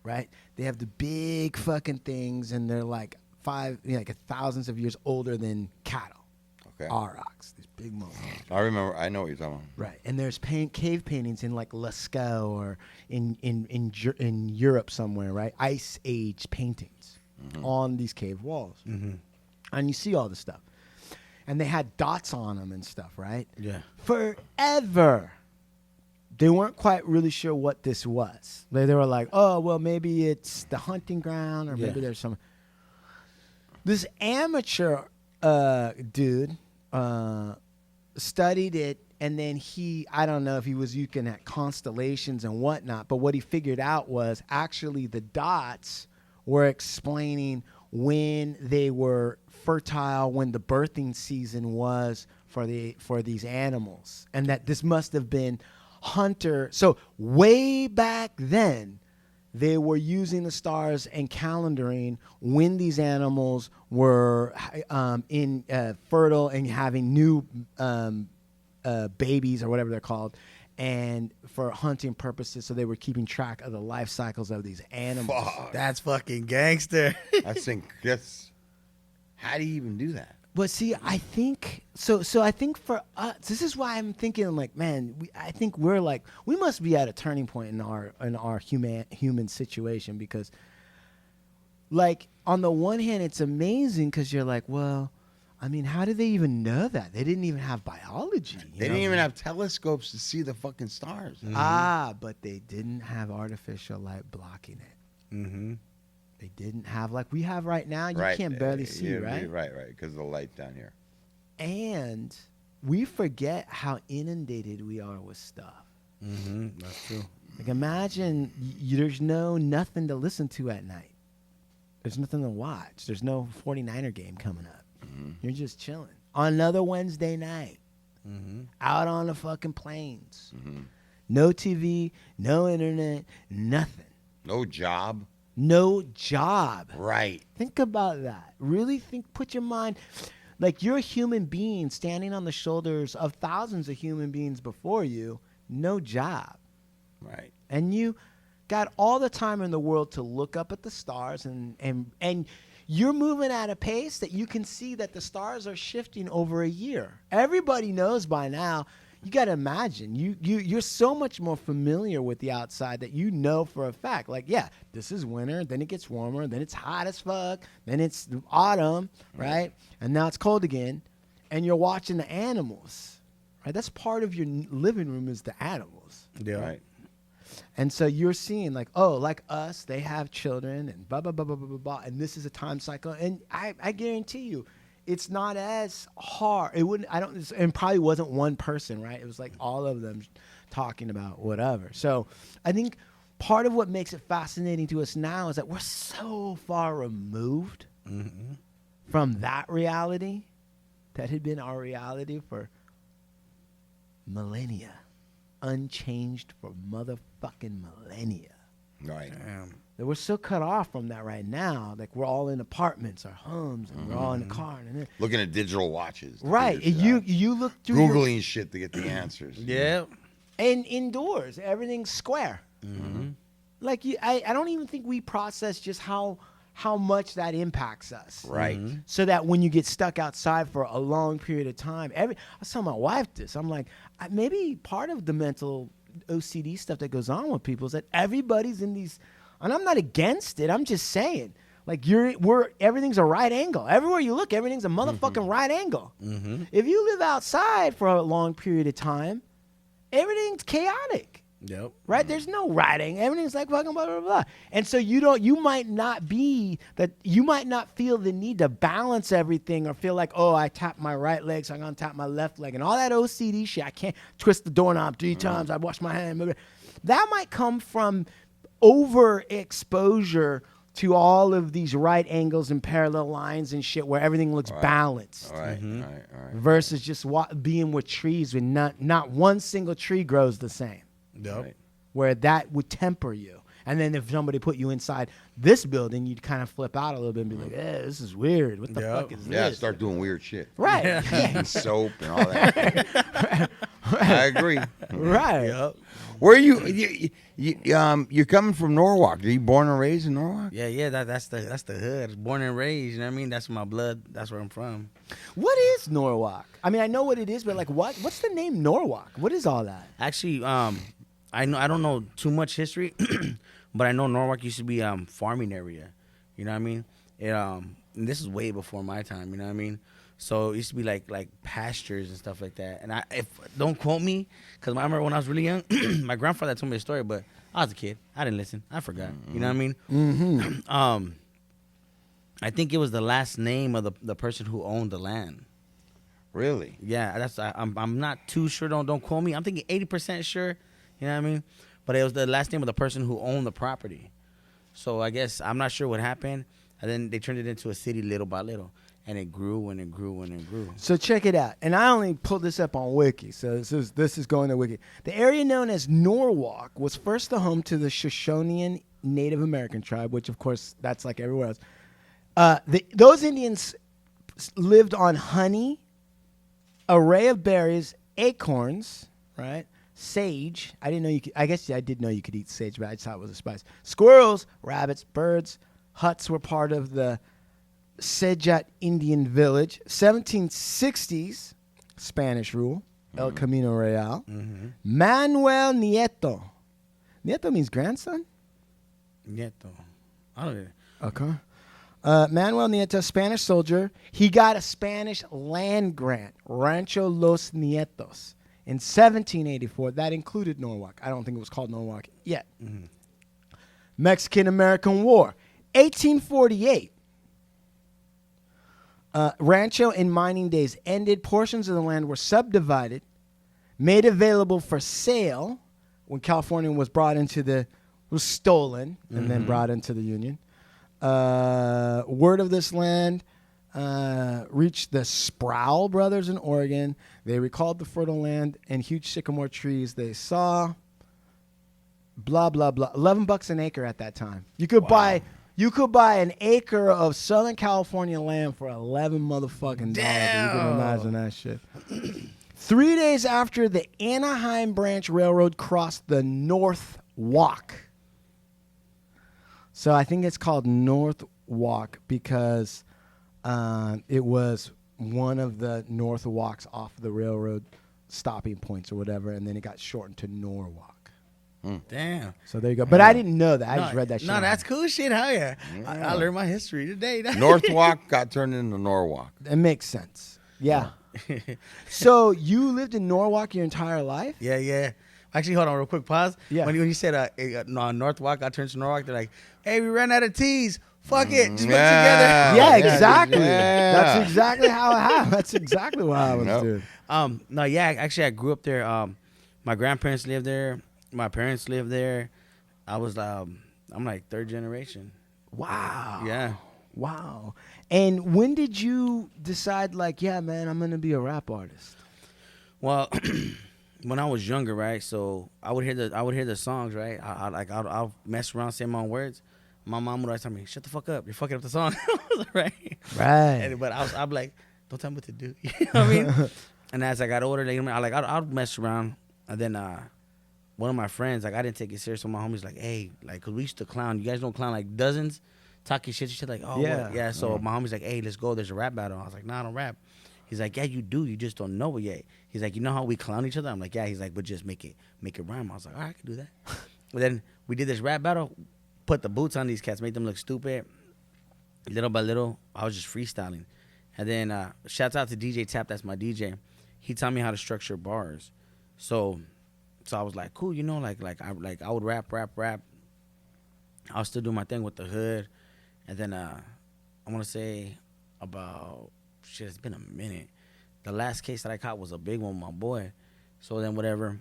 right? They have the big fucking things, and they're like thousands of years older than cattle. Okay. Aurochs, these big motherfuckers. I remember. I know what you're talking about. Right, and there's cave paintings in like Lascaux or in Europe somewhere, right? Ice Age paintings on these cave walls, and you see all this stuff. and they had dots on them and stuff, right? Yeah. Forever. They weren't quite really sure what this was. They were like, oh, well, maybe it's the hunting ground, or maybe there's some. This amateur dude studied it, and then I don't know if he was looking at constellations and whatnot, but what he figured out was actually the dots were explaining when they were fertile, when the birthing season was for these animals, and that this must have been hunter. So way back then, they were using the stars and calendaring when these animals were fertile and having new babies or whatever they're called, and for hunting purposes. So they were keeping track of the life cycles of these animals. Fuck. That's fucking gangster. That's how do you even do that? But see, I think so. I think for us, this is why I'm thinking, like, man, I think we're like, we must be at a turning point in our human situation, because, like, on the one hand, it's amazing because you're like, well, I mean, how did they even know that? They didn't even have biology. They didn't even have telescopes to see the fucking stars. But they didn't have artificial light blocking it. Mm-hmm. They didn't have, like we have right now. You can't barely see, right? Right, because of the light down here. And we forget how inundated we are with stuff. Mm-hmm. That's true. Like, imagine there's nothing to listen to at night. There's nothing to watch. There's no 49er game coming up. Mm-hmm. You're just chilling on another Wednesday night, Mm-hmm. out on the fucking plains. Mm-hmm. No TV, no internet, nothing. No job. No job. Right. Think about that. Really put your mind, like, you're a human being standing on the shoulders of thousands of human beings before you, no job. Right. And you got all the time in the world to look up at the stars, and you're moving at a pace that you can see that the stars are shifting over a year. Everybody knows by now. You got to imagine, you're so much more familiar with the outside that you know for a fact. Like, yeah, this is winter, then it gets warmer, then it's hot as fuck, then it's autumn, right? And now it's cold again, and you're watching the animals, right? That's part of your living room is the animals. Yeah. Right. And so you're seeing, like, oh, like us, they have children and blah, blah, blah, blah, blah, blah, blah, and this is a time cycle. And I guarantee you, it's not as hard. And probably wasn't one person, right? It was like all of them talking about whatever. So I think part of what makes it fascinating to us now is that we're so far removed from that reality that had been our reality for millennia. Unchanged for motherfucking millennia. Right. Damn. That we're so cut off from that right now. Like, we're all in apartments or homes, and we're all in a car. And Looking at digital watches. to right. figure shit out. You look through your, Googling shit to get the answers. Yeah. and indoors, everything's square. Mm-hmm. Like, I don't even think we process just how much that impacts us. Right. So that when you get stuck outside for a long period of time, I was telling my wife this. I'm like, maybe part of the mental OCD stuff that goes on with people is that everybody's in these, and I'm not against it. I'm just saying, like, everything's a right angle. Everywhere you look, everything's a motherfucking right angle. Mm-hmm. If you live outside for a long period of time, everything's chaotic. Yep. Right? There's no writing. Everything's like fucking blah, blah, blah. And so you might not feel the need to balance everything or feel like, oh, I tap my right leg, so I'm going to tap my left leg. And all that OCD shit, I can't twist the doorknob 3 times. I wash my hand. That might come from overexposure to all of these right angles and parallel lines and shit where everything looks balanced. All right. All right. Versus just being with trees when not one single tree grows the same. Yep. Right. Where that would temper you. And then if somebody put you inside this building, you'd kind of flip out a little bit and be like, this is weird. What the fuck is Yeah, this? start doing weird shit. Right. And soap and all that. I agree. Right. Yep. Where are you're coming from Norwalk. Are you born and raised in Norwalk? Yeah. That's the hood. Born and raised. You know what I mean? That's my blood. That's where I'm from. What is Norwalk? I mean, I know what it is, but like, what's the name Norwalk? What is all that? Actually, I don't know too much history, but I know Norwalk used to be farming area. You know what I mean? and this is way before my time. You know what I mean? So it used to be like pastures and stuff like that. And don't quote me, because I remember when I was really young, my grandfather told me a story, but I was a kid. I didn't listen. I forgot. You know what I mean? Mm-hmm. I think it was the last name of the person who owned the land. Really? Yeah, I'm not too sure. Don't quote me. I'm thinking 80% sure. You know what I mean? But it was the last name of the person who owned the property. So I guess I'm not sure what happened. And then they turned it into a city little by little. And it grew and it grew and it grew. So check it out. And I only pulled this up on Wiki. So this is going to Wiki. The area known as Norwalk was first the home to the Shoshonean Native American tribe, which, of course, that's like everywhere else. Those Indians lived on honey, array of berries, acorns, right? Sage. I didn't know you could. I guess I did know you could eat sage, but I just thought it was a spice. Squirrels, rabbits, birds. Huts were part of the Sejat Indian village. 1760s Spanish rule. El Camino Real. Manuel Nieto. Nieto means grandson? Nieto. I don't know. Okay. Manuel Nieto, Spanish soldier. He got a Spanish land grant, Rancho Los Nietos, in 1784. That included Norwalk. I don't think it was called Norwalk yet. Mexican-American War, 1848. Rancho and mining days ended. Portions of the land were subdivided, made available for sale when California was stolen and then brought into the Union. Word of this land reached the Sproul brothers in Oregon. They recalled the fertile land and huge sycamore trees they saw. Blah blah blah. $11 an acre at that time. You could buy an acre of Southern California land for 11 motherfucking dollars. You can imagine that shit. 3 days after the Anaheim Branch Railroad crossed the North Walk. So I think it's called North Walk because it was one of the North Walks off the railroad stopping points or whatever, and then it got shortened to Norwalk. Damn. So there you go. But I didn't know that. I just read that shit. No, that's cool shit. Hell yeah. I learned my history today. Northwalk got turned into Norwalk. It makes sense. Yeah. So you lived in Norwalk your entire life? Yeah. Actually, hold on, real quick, pause. Yeah. When you said Northwalk got turned to Norwalk, they're like, hey, we ran out of T's. Fuck it. Just put it together. Yeah, exactly. Yeah. That's exactly how it happened. That's exactly what I was doing. No, yeah, actually, I grew up there. My grandparents lived there. My parents lived there. I'm like third generation. Wow. Yeah. Wow. And when did you decide, like, yeah, man, I'm going to be a rap artist? Well, when I was younger, right? So I would hear the songs, right? I'll mess around, say my own words. My mom would always tell me, "Shut the fuck up! You're fucking up the song." Right. But I'd be like, "Don't tell me what to do." You know what I mean? And as I got older, I'll mess around, and then one of my friends, like, I didn't take it serious. So my homies like, "Hey, like, 'cause we used to clown. You guys don't clown like dozens, talking shit like, oh yeah, what? Yeah." So my homies like, "Hey, let's go. There's a rap battle." I was like, "Nah, I don't rap." He's like, "Yeah, you do. You just don't know it yet." He's like, "You know how we clown each other?" I'm like, "Yeah." He's like, "But just make it rhyme." I was like, "All right, I can do that." But then we did this rap battle, put the boots on these cats, made them look stupid. Little by little, I was just freestyling. And then shouts out to DJ Tap, that's my DJ. He taught me how to structure bars. So I was like, cool, you know, like I would rap. I was still doing my thing with the hood. And then I want to say about, shit, it's been a minute. The last case that I caught was a big one with my boy. So then whatever,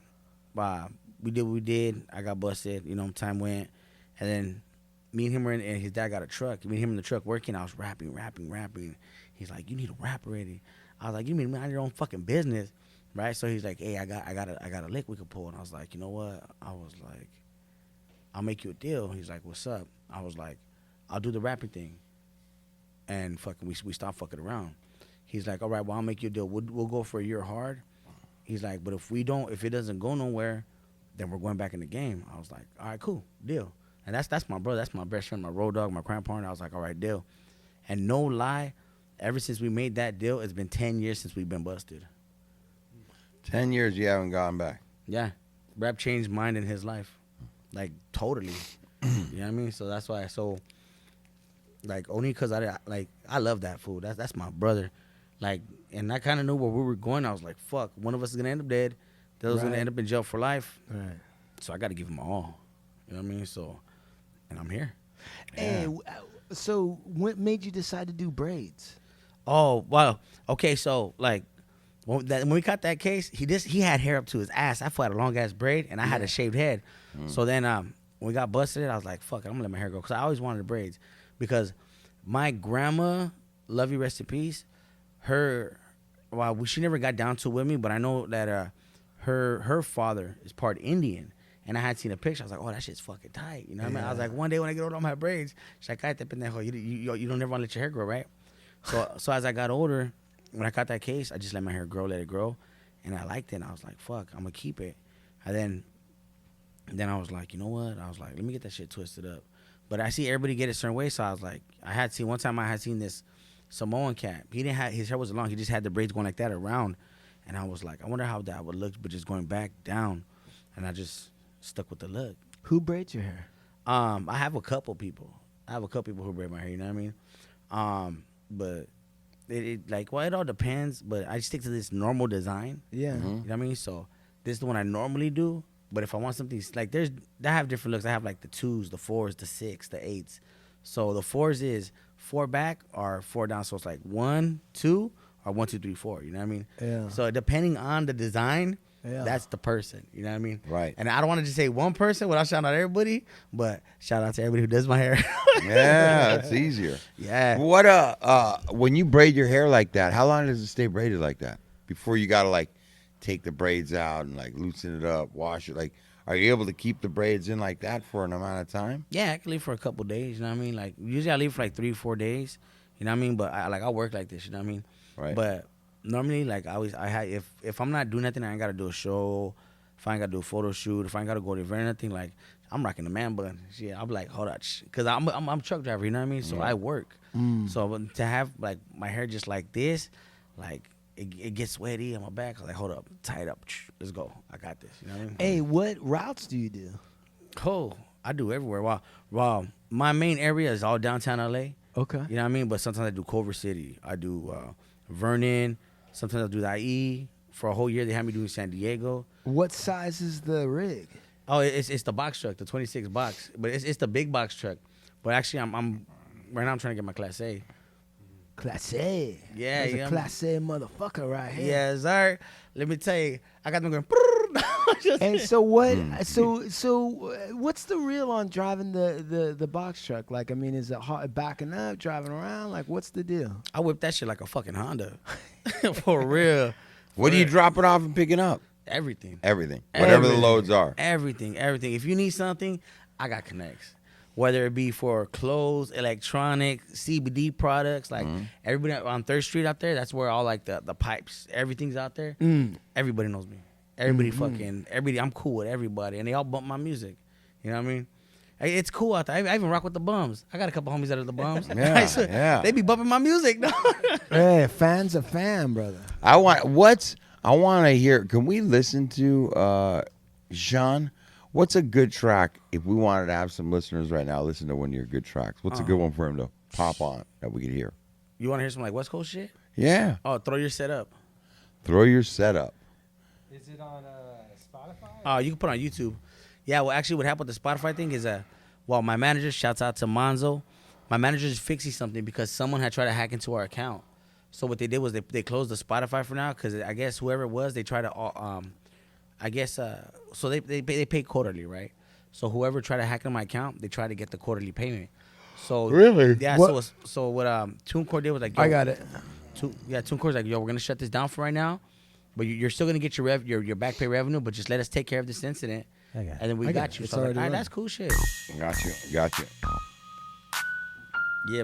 we did what we did. I got busted, you know, time went. And then me and him were in, and his dad got a truck. Me and him in the truck working. I was rapping. He's like, "You need to rap already." I was like, "You mean mind your own fucking business, right?" So he's like, "Hey, I got a lick we could pull." And I was like, "You know what?" I was like, "I'll make you a deal." He's like, "What's up?" I was like, "I'll do the rapping thing." And fucking, we stopped fucking around. He's like, "All right, well, I'll make you a deal. We'll go for a year hard." He's like, "But if it doesn't go nowhere, then we're going back in the game." I was like, "All right, cool, deal." And that's my brother. That's my best friend, my road dog, my crime partner. I was like, all right, deal. And no lie, ever since we made that deal, it's been 10 years since we've been busted. 10 years you haven't gone back. Yeah. Rap changed mine and his life. Like, totally. You know what I mean? So that's why. So, Like only because I love that food. That's my brother. Like, and I kind of knew where we were going. I was like, fuck, one of us is gonna end up dead. The other's gonna end up in jail for life. Right. So I got to give them all. You know what I mean? So, and I'm here. Hey, so what made you decide to do braids? Oh, well, okay, so like when we caught that case, he had hair up to his ass. I had a long ass braid and I had a shaved head. So then when we got busted, I was like, fuck it, I'm gonna let my hair go, because I always wanted the braids. Because my grandma, love you, rest in peace, she never got down to it with me, but I know that her father is part Indian. And I had seen a picture. I was like, oh, that shit's fucking tight. You know what I mean? I was like, one day when I get older, I'm gonna have braids. She's like, cállate, pendejo. You don't ever want to let your hair grow, right? So as I got older, when I got that case, I just let my hair grow, let it grow. And I liked it. And I was like, fuck, I'm gonna keep it. And then I was like, you know what? I was like, let me get that shit twisted up. But I see everybody get it a certain way. So I was like, one time I had seen this Samoan cat. His hair wasn't long. He just had the braids going like that around. And I was like, I wonder how that would look, but just going back down. And I just stuck with the look. Who braids your hair? I have a couple people. Who braid my hair, you know what I mean? But it all depends, but I stick to this normal design. Yeah. You know what I mean? So this is the one I normally do, but if I want something, like I have different looks. I have like the 2s, the 4s, the 6, the 8s. So the 4s is 4 back or 4 down, so it's like 1, 2, or 1, 2, 3, 4, you know what I mean? Yeah. So depending on the design, that's the person, you know what I mean? Right. And I don't want to just say one person without shouting out everybody, but shout out to everybody who does my hair. Yeah, that's easier. Yeah. What when you braid your hair like that, how long does it stay braided like that before you gotta like take the braids out and like loosen it up, wash it? Like, are you able to keep the braids in like that for an amount of time? Yeah, I can leave for a couple days, you know what I mean? Like usually I leave for like 3-4 days, you know what I mean? But I work like this, you know what I mean? Right. But normally, like if I'm not doing nothing, I ain't gotta do a show. If I ain't gotta do a photo shoot, if I ain't gotta go to event or anything, like I'm rocking the man bun. Shit, I'm like, hold on, because I'm a truck driver, you know what I mean? So I work. So to have like my hair just like this, like it gets sweaty on my back. I was like, hold up, tie it up, let's go. I got this. You know what I mean? Hey, what routes do you do? Oh, I do everywhere. Well, my main area is all downtown LA. Okay. You know what I mean? But sometimes I do Culver City. I do Vernon. Sometimes I do the IE. For a whole year, they had me doing San Diego. What size is the rig? Oh, it's the box truck, the 26 box. But it's the big box truck. But actually, I'm right now I'm trying to get my Class A. Class A. Yeah, That's yeah. a Class A motherfucker right here. Yeah, sir. Let me tell you, I got them going. And so what? So what's the real on driving the box truck? Like, I mean, is it hard backing up, driving around? Like, what's the deal? I whip that shit like a fucking Honda. For real. What are you dropping off and picking up? Everything. Everything. Whatever the loads are. Everything. If you need something, I got connects. Whether it be for clothes, electronic, CBD products, like everybody on 3rd Street out there, that's where all like the pipes, everything's out there. Everybody knows me. Everybody, I'm cool with everybody, and they all bump my music. You know what I mean? It's cool out there. I even rock with the bums. I got a couple homies that are the bums. Yeah. They be bumping my music. Hey, fan's a fan, brother. I want to hear. Can we listen to Jean? What's a good track if we wanted to have some listeners right now listen to one of your good tracks? What's a good one for him to pop on that we could hear? You want to hear some like West Coast shit? Yeah. Oh, Throw Your Set Up. Throw Your Set Up. Is it on Spotify? Oh, you can put it on YouTube. Yeah, well, actually, what happened with the Spotify thing is my manager, shouts out to Monzo, my manager is fixing something because someone had tried to hack into our account. So what they did was they closed the Spotify for now because I guess whoever it was, they tried to, so they pay quarterly, right? So whoever tried to hack into my account, they tried to get the quarterly payment. So Really? Yeah. What? So what TuneCore did was like, yo, I got it. TuneCore's like, yo, we're gonna shut this down for right now, but you're still gonna get your back pay revenue, but just let us take care of this incident, and then we got you. It's So I was like, already all right, running. that's cool shit. Got you. Yeah, Yeah.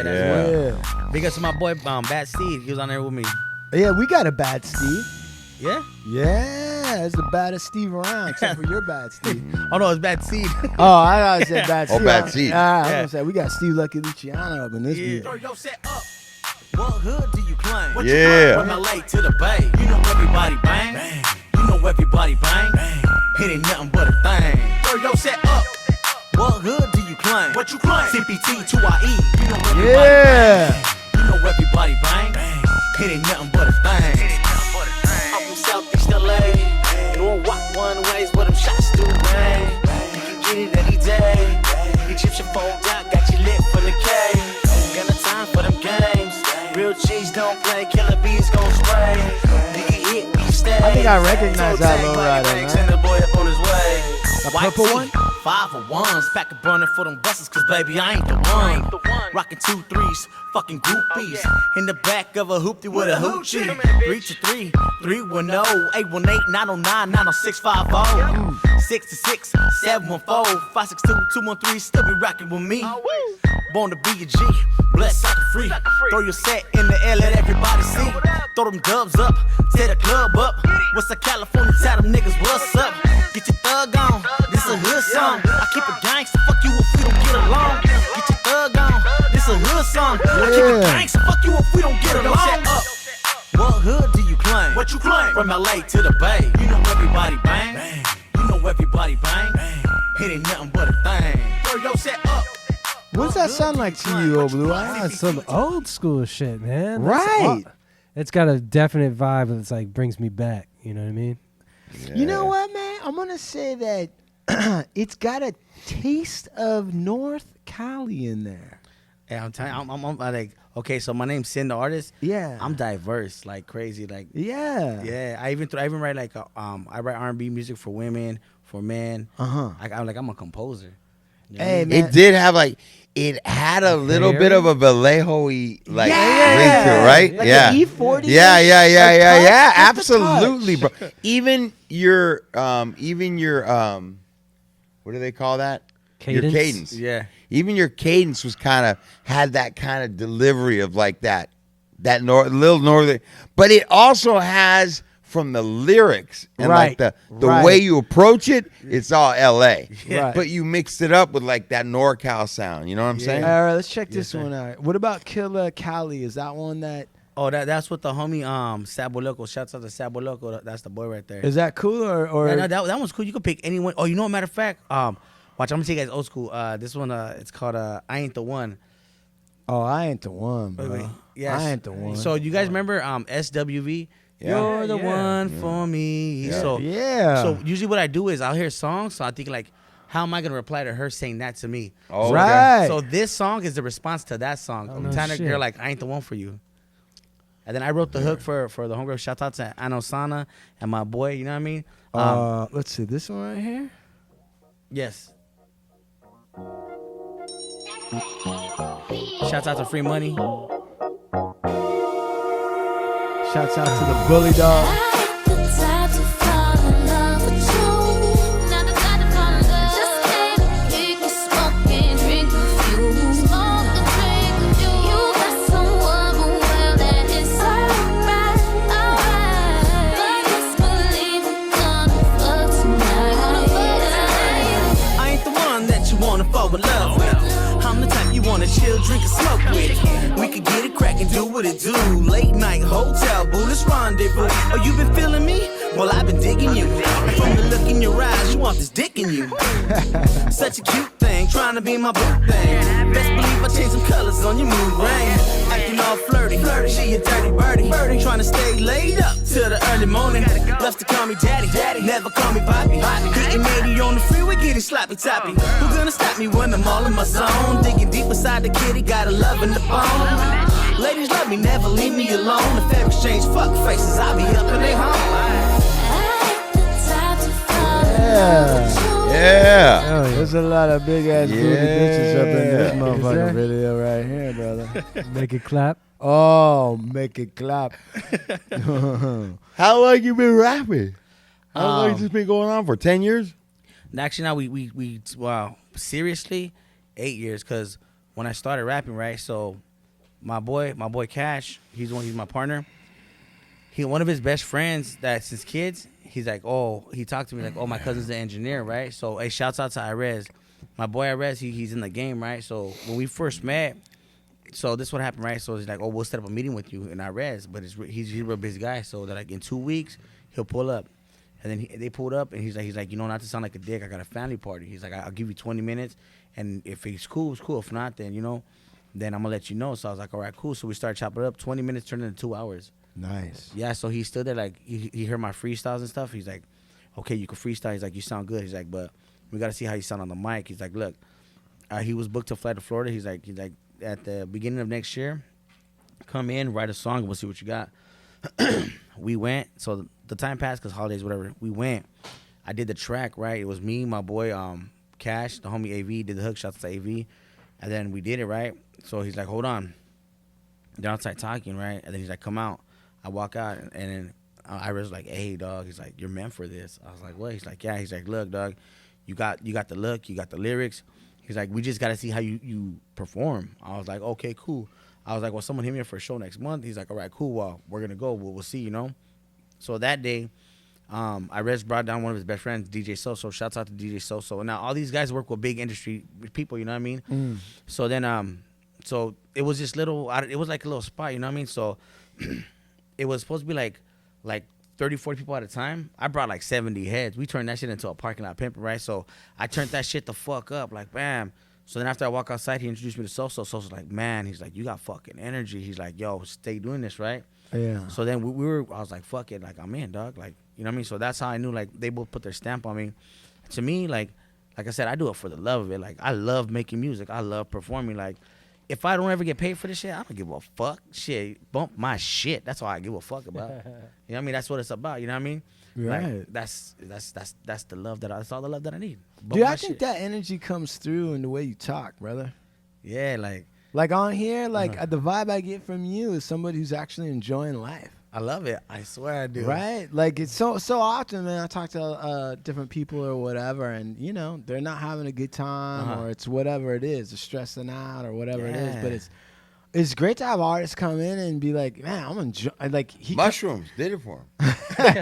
Yeah. big up to my boy Bad Steve. He was on there with me. Yeah, we got a bad Steve. Yeah. Yeah, it's the baddest Steve around, except for your bad Steve. Oh no, it's Bad Seed. Oh, I thought I said bad Oh, Steve. Bad Seed. I was Yeah. gonna say we got Steve Lucky Luciano up in this beat. Throw your set up. What hood do you claim? What Yeah. You from LA to the Bay. You know everybody bang. Bang. You know everybody bang. Bang. It ain't nothing but a thing. Throw your set up. What hood do you claim? What you claim? CPT to IE. You know everybody Yeah. bang. You know everybody bang. It ain't nothing but a thing. I'm from Southeast LA. Norwalk one ways where them shots do rain. You can get it any day. Egyptian phone down, got you lit for the K. Got no time for them games. Real G's don't play, killer bees gon' spray. Nigga hit, we stay. I think I recognize that lowrider, man. Send the boy up on his way. The White purple tee, one? 5 for ones, pack a burner for them buses, cause baby, I ain't the one. Rockin' 2 3s, fucking groupies. In the back of a hoopty with a hoochie. 3 to 3, 310, 818, 909, 90650. 6 to 6, 714, 562, 213, still be rockin' with me. Born to be a G, blessed sucker free. Throw your set in the air, let everybody see. Throw them dubs up, tear the club up. What's a California, tell them niggas what's up. Get your thug on, this a hood song. I keep it gangsta, fuck you if we don't get along. Get your thug on, this a hood song. I keep it gangsta, fuck you if we don't get along. What hood do you claim? What you claim? From LA to the Bay, you know everybody bang. You know everybody bang. It ain't nothing but a thing. Throw your set up. What does that sound like to you, old blue eyes? That's some old school shit, man. Right. It's got a definite vibe that's like brings me back. You know what I mean? You know what, man? I'm gonna say that it's got a taste of North Cali in there. Yeah, I'm telling you, I'm like, okay, so my name's Sin the artist. Yeah. I'm diverse, like crazy, like Yeah. yeah. I even write like I write R&B music for women, for men. I'm a composer. You know what I Hey, mean? man. It did have like it had a little bit of a Vallejo-y like Yeah. ring to it, right? Like yeah. an E40 -ish? Yeah, yeah, yeah, A yeah, touch? yeah. Just a Absolutely, bro. touch. Even your what do they call that? Your Cadence? cadence. Yeah. Even your cadence was had that kind of delivery of like that little northern, but it also has from the lyrics and like Right, the right. way you approach it, it's all L.A. Right. But you mixed it up with like that NorCal sound. You know what I'm saying? All right, let's check this one out. What about Killer Cali? Is that one that Oh, that's what the homie Sabo Loco. Shouts out to Sabo Loco. That's the boy right there. is that cool or Yeah, no, that one's cool. You could pick anyone. Oh, you know, matter of fact, watch. I'm gonna take you guys old school. This one, it's called I Ain't the One. Oh, I ain't the one, bro. Yes. I ain't the one. So you guys remember SWV? Yeah. You're the Yeah. one for me. Yeah. So Yeah. So usually what I do is I'll hear songs. So I think like, how am I gonna reply to her saying that to me? Oh, Right. So this song is the response to that song. I'm no telling her, shit. girl, like I ain't the one for you. And then I wrote the hook for the homegirl. Shout out to Anosana and my boy. You know what I mean? Let's see this one right here. Yes. Shouts out to Free Money. Shouts out to the Bully Dog. I ain't the one that you wanna fall in love with. I'm the type you wanna chill, drink, and smoke with. We could get it crackin', do what it do. Late night hotel, boo, let's rendezvous. Oh, you been feeling me? Well, I've been digging you. And from the look in your eyes, you want this dick in you. Such a cute thing, trying to be my boo thing. Best believe I changed some colors on your mood ring. Acting all flirty, she a dirty birdie. Trying to stay laid up till the early morning. Loves to call me daddy, never call me poppy. Hitting 80 on the freeway, getting sloppy toppy. Who gonna stop me when I'm all in my zone? Digging deep inside the kitty, got a love in the bone. Ladies love me, never leave me alone. If fair exchange fuck faces, I'll be up in their home. Yeah. Yeah. Oh, yeah. There's a lot of big ass booty bitches up in this Yeah. motherfucking there? video right here, brother. Make it clap. Oh, make it clap. How long you been rapping? How long has Um, this been going on for? 10 years? Actually, now we wow, seriously, 8 years. Cause when I started rapping, right? So my boy Cash, he's my partner. One of his best friends that since kids, he's like, he talked to me like, my cousin's an engineer, right? So hey, shouts out to Irez. My boy Irez, he's in the game, right? So when we first met, so this what happened, right? So he's like, we'll set up a meeting with you in Irez, but he's a real busy guy. So that like in 2 weeks, he'll pull up. And then they pulled up, and he's like, you know, not to sound like a dick, I got a family party. He's like, I'll give you 20 minutes, and if it's cool, it's cool. If not, then, you know, then I'm going to let you know. So I was like, all right, cool. So we started chopping it up. 20 minutes turned into 2 hours. Nice. Yeah, so he stood there, like, he heard my freestyles and stuff. He's like, okay, you can freestyle. He's like, you sound good. He's like, but we got to see how you sound on the mic. He's like, look, he was booked to fly to Florida. He's like, at the beginning of next year, come in, write a song, we'll see what you got. We went, so the time passed because holidays, whatever. We went. I did the track, right? It was me, my boy, Cash, the homie AV, did the hook shots to AV. And then we did it, right? So he's like, hold on. They're outside talking, right? And then he's like, come out. I walk out, and then I was like, hey, dog. He's like, you're meant for this. I was like, what? He's like, yeah. He's like, look, dog, you got the look, you got the lyrics. He's like, we just got to see how you perform. I was like, okay, cool. I was like, well, someone hit me up for a show next month. He's like, all right, cool. Well, we're going to go. We'll see, you know. So that day, I brought down one of his best friends, DJ Soso. Shouts out to DJ Soso. Now, all these guys work with big industry people, you know what I mean? So then, so it was just little, it was like a little spot, you know what I mean? So it was supposed to be like 30, 40 people at a time. I brought like 70 heads. We turned that shit into a parking lot pimping, right? So I turned that shit the fuck up, like, bam. So then after I walk outside, he introduced me to Soso. Soso's like, man, he's like, you got fucking energy. He's like, yo, stay doing this, right? Yeah. So then I was like, fuck it, like, I'm in, dog. Like, you know what I mean? So that's how I knew, like, they both put their stamp on me. To me, like I said, I do it for the love of it. Like, I love making music. I love performing. Like, if I don't ever get paid for this shit, I don't give a fuck. Shit, bump my shit. That's all I give a fuck about. You know what I mean? That's what it's about. You know what I mean? Right. Like, that's the love that's all the love that I need. Bump Dude, my I think shit. that energy comes through in the way you talk, brother. Yeah, Like on here, like the vibe I get from you is somebody who's actually enjoying life. I love it. I swear I do. Right? Like it's so often, man, I talk to different people or whatever, and you know, they're not having a good time or it's whatever it is, they're stressing out or whatever it is. But it's great to have artists come in and be like, man, I'm enjoying. Like Mushrooms did it for him.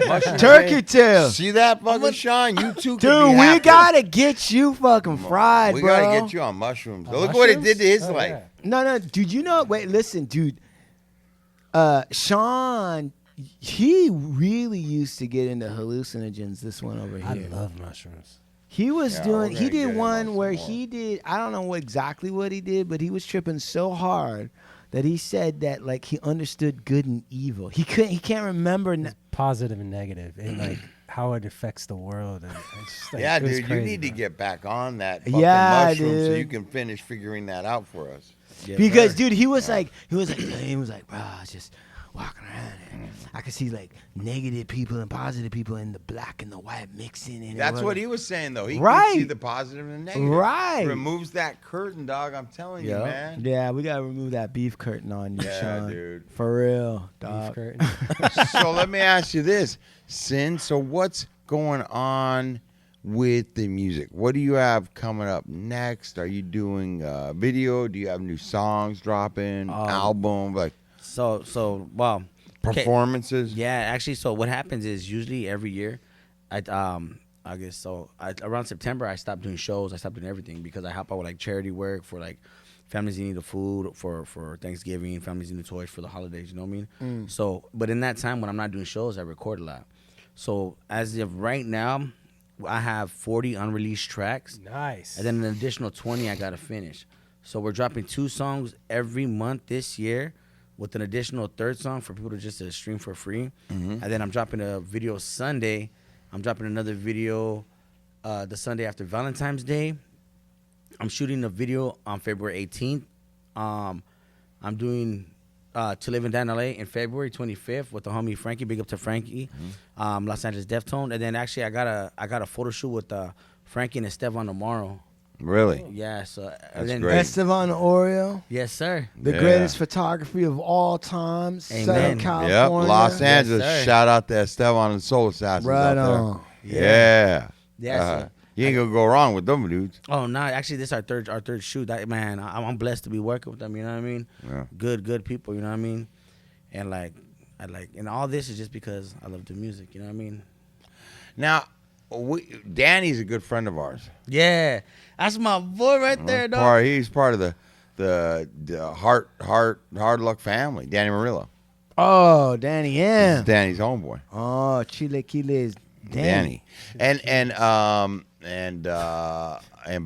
Mushrooms, Turkey tail. See that fucking Sean? You too. Dude, we gotta get you fucking fried, We bro. gotta get you on mushrooms. Look what it did to his life. No, dude, you know, wait, listen, dude. Sean, he really used to get into hallucinogens, this one over I here. love mushrooms. He was Yeah, doing, we're he gonna get did him one on where some he did, I don't know exactly what he did, but he was tripping so hard that he said that like he understood good and evil. He can't remember. It's positive and negative, and like how it affects the world. And it's just, like, Yeah, it was dude, you crazy, need to man. get back on that fucking Yeah, mushroom so dude. you can finish figuring that out for us. Yeah, Because sir. dude, he was like, bro, I was just walking around and I could see like negative people and positive people and the black and the white mixing. And That's what he was saying, though. He Right. can see the positive and the negative. Right. Removes that curtain, dog. I'm telling you, Yeah. man. Yeah, we gotta remove that beef curtain on you, Yeah, Sean. dude. For real, Beef dog. curtain. So let me ask you this, Sin. So what's going on with the music? What do you have coming up next? Are you doing video? Do you have new songs dropping? Album? Like So wow. Okay. performances? Yeah, actually, so what happens is usually every year, I guess so. Around September, I stopped doing shows. I stopped doing everything because I help out with like charity work for like families that need the food for Thanksgiving, families need the toys for the holidays. You know what I mean? So, but in that time when I'm not doing shows, I record a lot. So as of right now, I have 40 unreleased tracks, Nice. and then an additional 20 I gotta finish. So we're dropping 2 songs every month this year, with an additional 3rd song for people to just to stream for free. And then I'm dropping a video Sunday. I'm dropping another video the Sunday after Valentine's Day. I'm shooting a video on February 18th. I'm doing To Live and Die in LA in February 25th with the homie Frankie. Big up to Frankie. Los Angeles Deftone. And then actually I got a photo shoot with Frankie and Esteban tomorrow. Really? Yeah, so That's then, great. Esteban Oreo, Yes, sir. the Yeah. greatest photography of all time, Southern Amen. Yep. California. Los Angeles. sir. Shout out to Esteban and Soul Assassins Right out there. on. Yeah. Yeah, so- you ain't gonna go wrong with them dudes. Oh no! Actually, this is our third shoot. That man, I'm blessed to be working with them. You know what I mean? Yeah. Good people. You know what I mean? And and all this is just because I love the music. You know what I mean? Now, Danny's a good friend of ours. Yeah, that's my boy right there, dog. He's part of the hard luck family. Danny Murillo. Oh, Danny M. Danny's homeboy. Oh, Chile Quiles. Danny. And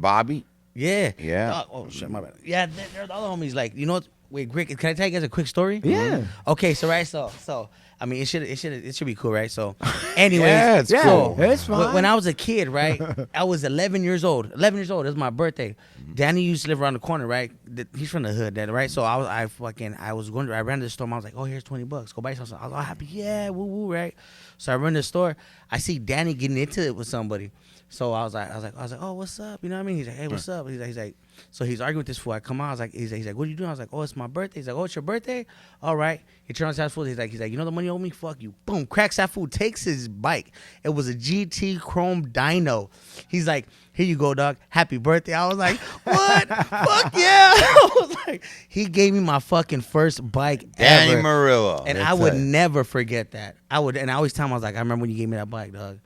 Bobby. Yeah. Yeah. Oh shit, my bad. Yeah, they're the other homies. Like, you know what? Wait, Rick, can I tell you guys a quick story? Yeah. Okay, so right, so I mean, it should be cool, right? So, anyways, Yeah, it's cool. It's fine. when I was a kid, right, I was 11 years old. 11 years old. It was my birthday. Danny used to live around the corner, right? He's from the hood, right? So I ran to the store. And I was like, oh, here's $20. Go buy something. I was all happy. Yeah, woo woo, right? So I run to the store. I see Danny getting into it with somebody. So I was like, oh, what's up? You know what I mean? He's like, hey, what's up? He's like, so he's arguing with this fool. I come out. I was like, he's like, what are you doing? I was like, oh, it's my birthday. He's like, oh, it's your birthday? All right. He turns to that fool. He's like, you know the money you owe me? Fuck you. Boom. Cracks that fool. Takes his bike. It was a GT Chrome Dyno. He's like, here you go, dog. Happy birthday. I was like, what? Fuck yeah. I was like, he gave me my fucking first bike Danny ever. Murillo. And That's I would it. never forget that. And I always tell him, I was like, I remember when you gave me that bike, dog.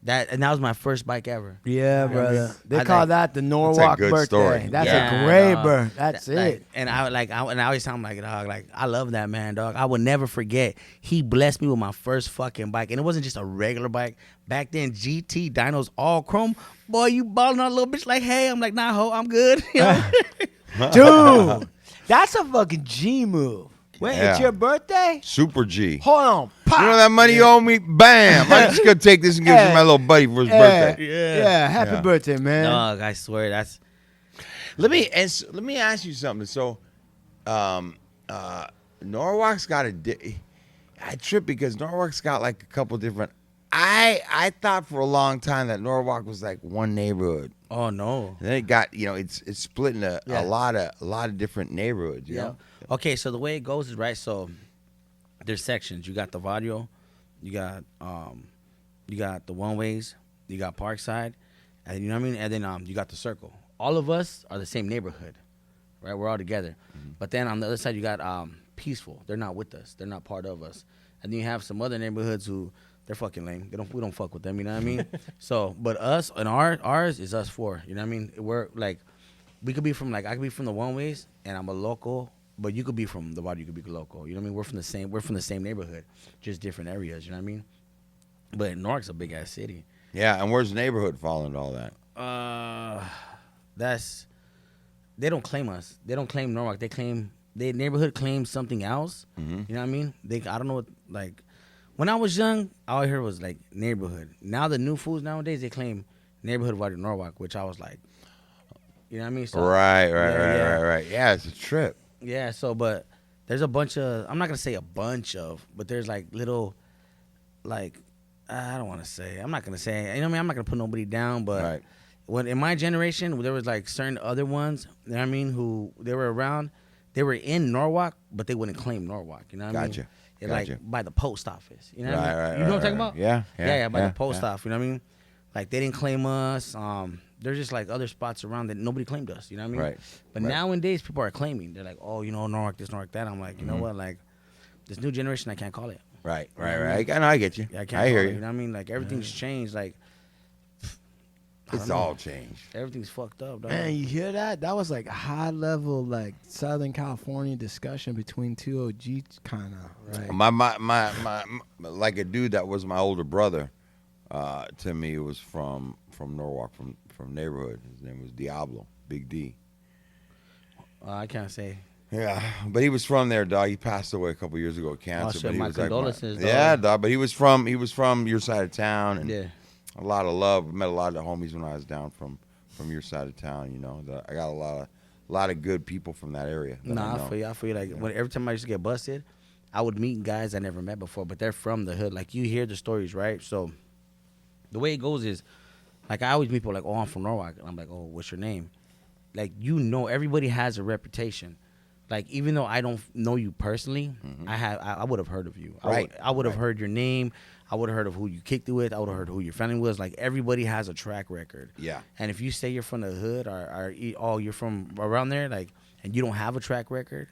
That was my first bike ever. Yeah, brother. They I call like- that the Norwalk good birthday. story. That's Yeah, a great dog. birth. That's Like, it. and I always tell him like, dog, like I love that man, dog. I will never forget. He blessed me with my first fucking bike, and it wasn't just a regular bike. Back then, GT dynos all chrome. Boy, you balling on a little bitch like, hey, I'm like, nah, ho, I'm good. You know? Dude, that's a fucking G move. Wait, it's Yeah. your birthday? Super G. Hold on. Pop. You know that money you owe me? Bam! I'm just gonna take this and give it to my little buddy for his birthday. Yeah, happy Yeah. birthday, man. Dog, I swear that's Let me ask you something. So, Norwalk's got I trip because Norwalk's got like a couple different. I thought for a long time that Norwalk was like one neighborhood. oh no. And then it got it's split into Yeah. a lot of different neighborhoods. You Yeah. know? Okay, so the way it goes is right. So there's sections. You got the Vadio, you got the one ways, you got Parkside, and you know what I mean. And then you got the Circle. All of us are the same neighborhood, right? We're all together. But then on the other side, you got Peaceful. They're not with us. They're not part of us. And then you have some other neighborhoods who they're fucking lame. We don't fuck with them. You know what I mean? So, but us and ours is us four. You know what I mean? We're like, we could be from like I could be from the one ways, and I'm a local. But you could be from the body, you could be local. You know what I mean? We're from the same neighborhood, just different areas. You know what I mean? But Norwalk's a big ass city. Yeah. And where's the neighborhood fall into all that? They don't claim us. They don't claim Norwalk. Their neighborhood claims something else. Mm-hmm. You know what I mean? I don't know what, like, when I was young, all I heard was like neighborhood. Now the new fools nowadays, they claim neighborhood of Norwalk, which I was like, you know what I mean? So, Right. yeah. Yeah, it's a trip. Yeah, so but there's a bunch of I'm not gonna say a bunch of, but there's like little, like I don't want to say. I'm not gonna say. You know what I mean? I'm not gonna put nobody down, but Right. when in my generation there was like certain other ones. You know what I mean? Who they were around, they were in Norwalk, but they wouldn't claim Norwalk. You know what I mean? Gotcha. It, Gotcha. like by the post office. You know what I mean? Right, You know what I'm talking right. about? Yeah, by the post office. You know what I mean? Like they didn't claim us. There's just like other spots around that nobody claimed us. You know what I mean? Right. But Right. nowadays people are claiming. They're like, oh, you know, Norwalk this, Norwalk that. I'm like, you Mm-hmm. know what? Like this new generation, I can't call it. Right. You know what I I get you. Yeah, I can't. I hear call it, you. You know what I mean? Like everything's changed. Like It's all changed. everything's fucked up. Dog. Man, you hear that? That was like a high level, like Southern California discussion between two OGs, kind of, right? My like a dude that was my older brother, to me was from Norwalk, from neighborhood. His name was Diablo, Big D. I can't say. Yeah, but he was from there, dog. He passed away a couple years ago of cancer. shit, but he my was like condolences, dog. yeah, dog. But he was from your side of town, and Yeah. a lot of love. Met a lot of the homies when I was down from your side of town. You know, I got a lot of good people from that area. that Nah, know. I feel you. Like when every time I used to get busted, I would meet guys I never met before, but they're from the hood. Like you hear the stories, right? So the way it goes is, like I always meet people like, oh, I'm from Norwalk. And I'm like, oh, what's your name? Like everybody has a reputation. Like even though I don't know you personally, I would have heard of you. Right. I would have heard your name. I would have heard of who you kicked it with. I would have heard who your family was. Like everybody has a track record. Yeah. And if you say you're from the hood or you're from around there, like, and you don't have a track record,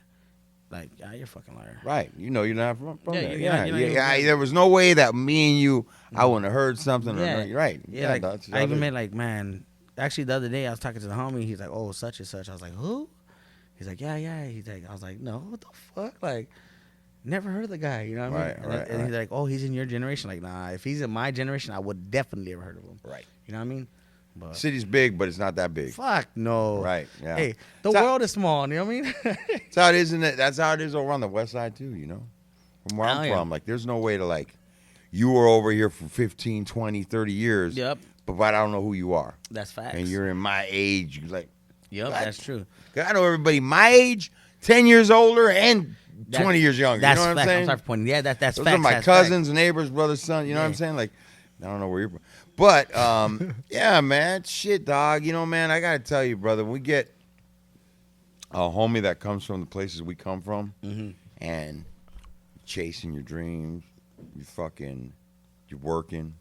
like, you're a fucking liar. Right. You know you're not from Yeah, there. you're not- you're not even- There was no way that me and you, I wouldn't have heard something. Yeah. Or, you're right. Yeah, like, dog, I even met, like, man, actually the other day I was talking to the homie. He's like, oh, such and such. I was like, who? He's like, yeah. He's like, I was like, no, what the fuck? Like, never heard of the guy. You know what I mean? Right, And he's like, oh, he's in your generation. Like, nah, if he's in my generation, I would definitely have heard of him. Right. You know what I mean? But City's big, but it's not that big. fuck no. Right, yeah. Hey, the So- world is small. You know what I mean? That's how it is, that's how it is over on the west side, too, you know? From where Oh, I'm yeah. from. Like, there's no way to, like, you were over here for 15, 20, 30 years. Yep. But I don't know who you are. That's facts. And you're in my age. You're like, Yep, what? that's true. 'Cause I know everybody my age, 10 years older, and 20 years younger. That's you know what facts. I'm saying? I'm sorry for pointing. Yeah, that's Those facts. are my that's cousins, neighbors, brothers, son. You know what I'm Yeah. saying? Like, I don't know where you're from. But, yeah, man. Shit, dog. You know, man, I got to tell you, brother, we get a homie that comes from the places we come from and chasing your dreams, you're working,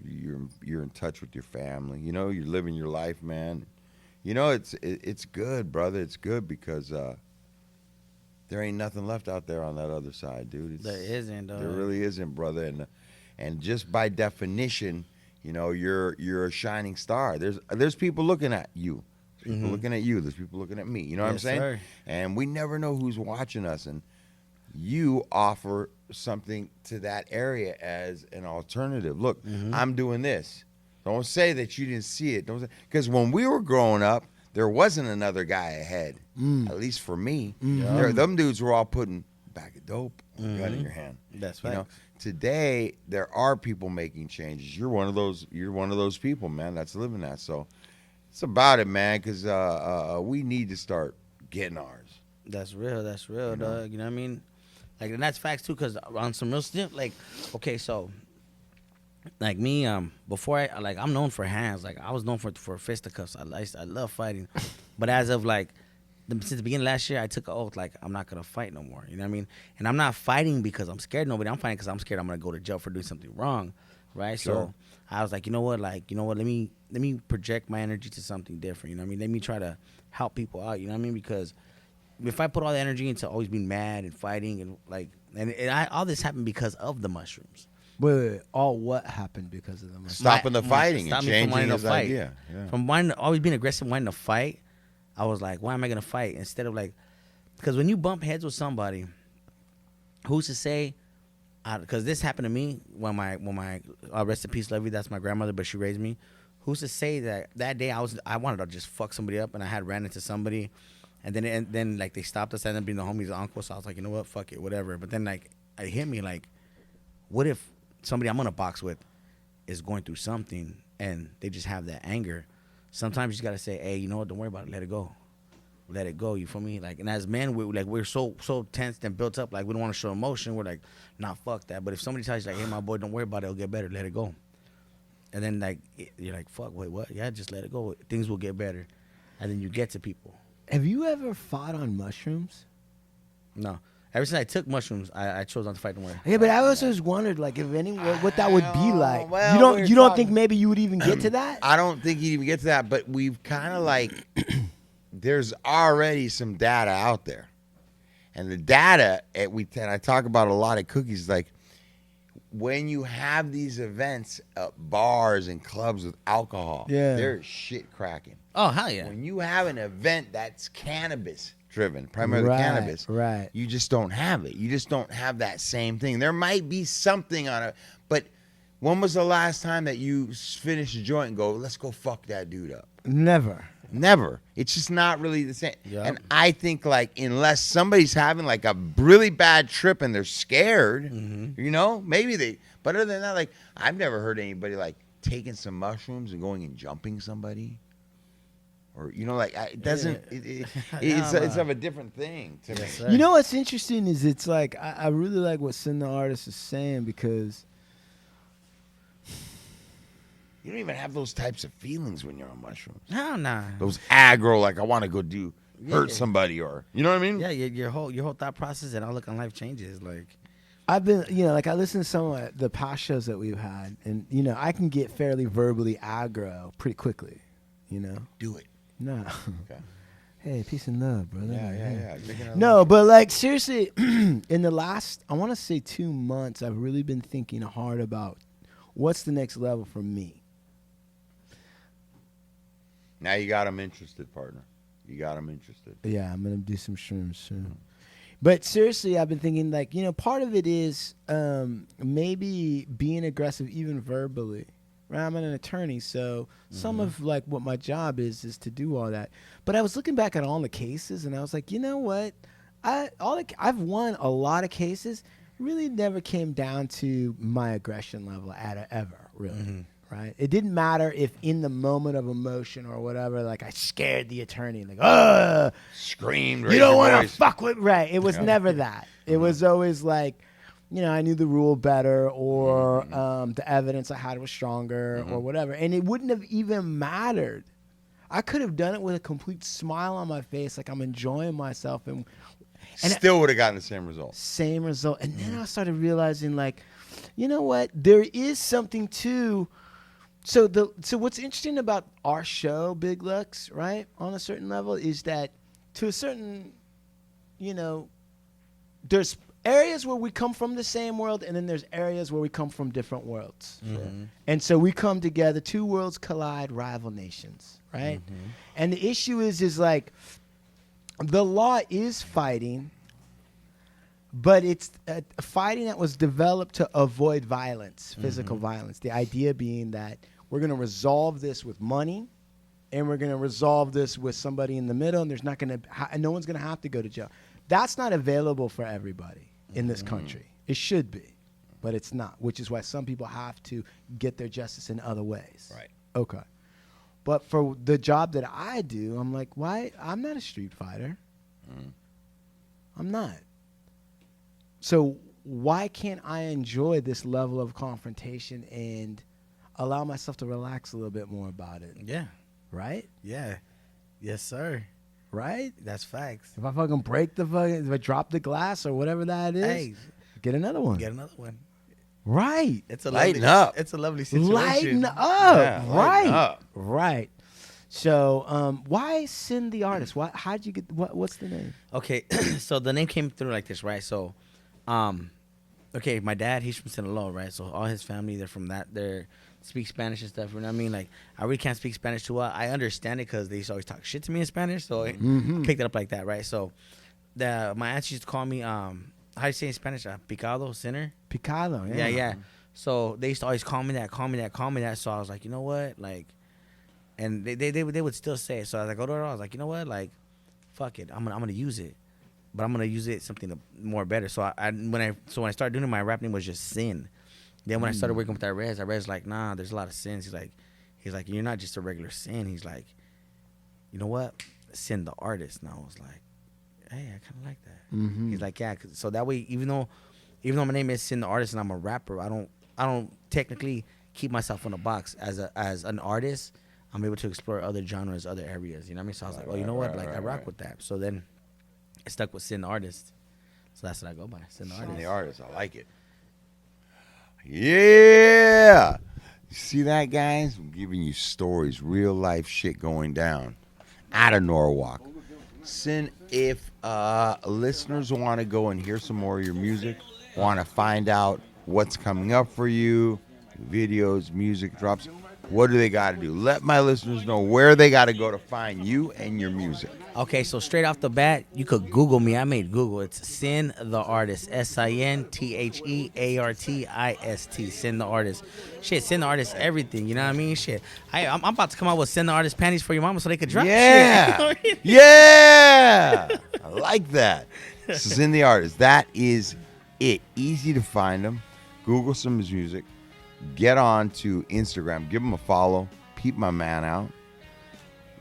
you're in touch with your family. You know, you're living your life, man. You know, it's good, brother. It's good because there ain't nothing left out there on that other side, dude. There isn't. There really isn't, brother. And just by definition, you know, you're a shining star. There's people looking at you. There's people looking at you. There's people looking at me. You know what I'm Yes, saying? sir. And we never know who's watching us. And you offer something to that area as an alternative. Look, I'm doing this. Don't say that you didn't see it. Don't, because when we were growing up, there wasn't another guy ahead. At least for me, them dudes were all putting a bag of dope, a gun in your hand. That's You know, facts. today there are people making changes. You're one of those. You're one of those people, man. That's living that. So it's about it, man. Because we need to start getting ours. That's real. That's real, dog. You know what I mean? Like, and that's facts too. Cause on some real stuff, like, okay, so, like me, before I'm known for hands. Like, I was known for fisticuffs. I love fighting, but as of like, since the beginning of last year, I took an oath. Like, I'm not gonna fight no more. You know what I mean? And I'm not fighting because I'm scared of nobody. I'm fighting because I'm scared I'm gonna go to jail for doing something wrong, right? Sure. So I was like, you know what? Like, you know what? Let me project my energy to something different. You know what I mean? Let me try to help people out. You know what I mean? Because if I put all the energy into always being mad and fighting and like, all this happened because of the mushrooms. Wait. All what happened because of the mushroom? Stopping the fighting and Stop me from changing wanting to his fight. idea. Yeah. From always being aggressive, wanting to fight, I was like, why am I gonna fight instead of like, because when you bump heads with somebody, who's to say? Because this happened to me when my rest in peace, Levy. That's my grandmother, but she raised me. Who's to say that day I wanted to just fuck somebody up and I had ran into somebody. And then like they stopped us, ended up being the homie's uncle. So I was like, you know what, fuck it, whatever. But then like it hit me like, what if somebody I'm gonna box with is going through something and they just have that anger? Sometimes you just gotta say, hey, you know what, don't worry about it, let it go. Let it go, you feel me? Like, and as men, we're so tensed and built up, like we don't want to show emotion. We're like, nah, fuck that. But if somebody tells you like, hey, my boy, don't worry about it, it'll get better, let it go. And then like you're like, fuck, wait, what? Yeah, just let it go. Things will get better. And then you get to people. Have you ever fought on mushrooms? No. Ever since I took mushrooms, I chose not to fight no more. Yeah, but I always wondered, like, if what that would be like. well, You don't think maybe you would even get to that? I don't think you'd even get to that, but we've kind of like, there's already some data out there. And the data, and I talk about a lot of cookies, like when you have these events at bars and clubs with alcohol, there's shit cracking. Oh, hell yeah. When you have an event that's cannabis driven, primarily Right, cannabis, right. you just don't have it. You just don't have that same thing. There might be something on it, but when was the last time that you finished a joint and go, let's go fuck that dude up? Never. Never. It's just not really the same. Yep. And I think like unless somebody's having like a really bad trip and they're scared, you know, maybe they. But other than that, like I've never heard anybody like taking some mushrooms and going and jumping somebody, or you know, like it doesn't. It's of a different thing to me. Sir. You know what's interesting is it's like I really like what Sin the Artist is saying because You don't even have those types of feelings when you're on mushrooms. Hell nah. Those aggro, like I want to go hurt somebody, or you know what I mean? Yeah, your whole thought process and outlook on life changes. Like, I've been, like I listen to some of the past shows that we've had, and I can get fairly verbally aggro pretty quickly. Do it. No. Okay. Hey, peace and love, brother. Yeah. No, but like seriously, in the last, I want to say 2 months, I've really been thinking hard about what's the next level for me. Now you got them interested, partner. You got them interested. Yeah, I'm gonna do some shrooms soon. But seriously, I've been thinking, like, part of it is maybe being aggressive, even verbally. Right? I'm an attorney, so some of like what my job is to do all that. But I was looking back at all the cases, and I was like, you know what? I've won a lot of cases. Really, never came down to my aggression level ever. Really, right? It didn't matter if in the moment of emotion or whatever, like I scared the attorney, like, Screamed. you don't want to fuck with. Right? It was never that. It was always like, I knew the rule better, or the evidence I had was stronger, or whatever. And it wouldn't have even mattered. I could have done it with a complete smile on my face, like I'm enjoying myself, and Still would have gotten the same result. Same result. And then I started realizing, like, you know what? There is something to. So what's interesting about our show, Big Lux, right, on a certain level, is that to a certain, there's areas where we come from the same world, and then there's areas where we come from different worlds. And so we come together, two worlds collide, rival nations, right? And the issue is like, the law is fighting, but it's fighting that was developed to avoid violence, physical violence. The idea being that we're going to resolve this with money, and we're going to resolve this with somebody in the middle, and there's not going to, no one's going to have to go to jail. That's not available for everybody in this country. It should be, but it's not, which is why some people have to get their justice in other ways. Right. Okay. But for the job that I do, I'm like, why? I'm not a street fighter. I'm not. So why can't I enjoy this level of confrontation and allow myself to relax a little bit more about it? Yeah. Right? Yeah. Yes, sir. Right? That's facts. If I fucking if I drop the glass or whatever that is, Hey, get another one. get another one. Right. It's a Lighten lovely, up. It's a lovely situation. Lighten up. Yeah, right. lighten up. Right. So, why Sin the Artist? How'd you get? What's the name? Okay, so the name came through like this, right? So, okay, my dad, he's from Sinaloa, right? So all his family, they're from that. They speak Spanish and stuff. You know what I mean? Like, I really can't speak Spanish too well. I understand it because they used to always talk shit to me in Spanish, so I picked it up like that, right? So, my aunt used to call me, how do you say in Spanish? Picado, sinner? Picado. Yeah. Yeah. So they used to always call me that. So I was like, you know what, like, and they would still say it. So as I go to her, I was like, you know what, like, fuck it, I'm gonna use it, but I'm gonna use it something more better. So when I started doing it, my rap name was just Sin. Then when I started working with Irez like, nah, there's a lot of sins. He's like, you're not just a regular Sin. He's like, you know what, Sin the Artist. And I was like, hey, I kind of like that. He's like, yeah, so that way, even though my name is Sin the Artist and I'm a rapper, I don't technically keep myself in a box as an artist. I'm able to explore other genres, other areas. You know what I mean? So I was like, oh, you know what? Like, I rock with that. So then I stuck with Sin the Artist. So that's what I go by, Sin the Artist. Sin the Artist. I like it. Yeah. You see that, guys? I'm giving you stories, real life shit going down out of Norwalk. Sin, if listeners want to go and hear some more of your music, want to find out what's coming up for you, videos, music drops, what do they got to do? Let my listeners know where they got to go to find you and your music. Okay, so straight off the bat, you could Google me. I made Google. It's Sin the Artist. SINTHEARTIST. Sin the Artist. Shit, Sin the Artist, everything. You know what I mean? Shit. I'm about to come out with Sin the Artist panties for your mama so they could drop Yeah. shit. Yeah. I like that. Sin the Artist. That is it. Easy to find them. Google some of his music. Get on to Instagram. Give him a follow. Peep my man out.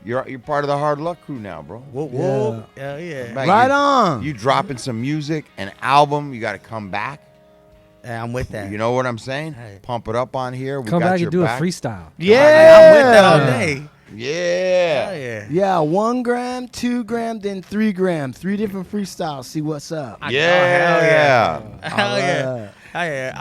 You're part of the Hard Luck crew now, bro. Whoa. Hell yeah. Man, Right on. You dropping some music, an album. You got to come back. Yeah, I'm with that. You know what I'm saying? Hey. Pump it up on here. We Come got back your and do back. a freestyle. Yeah. I'm with that all day. Yeah. Hell yeah. Yeah, 1 gram, 2 gram, then 3 gram. 3 different freestyles. See what's up. Yeah. Hell yeah. Alright. Hell yeah.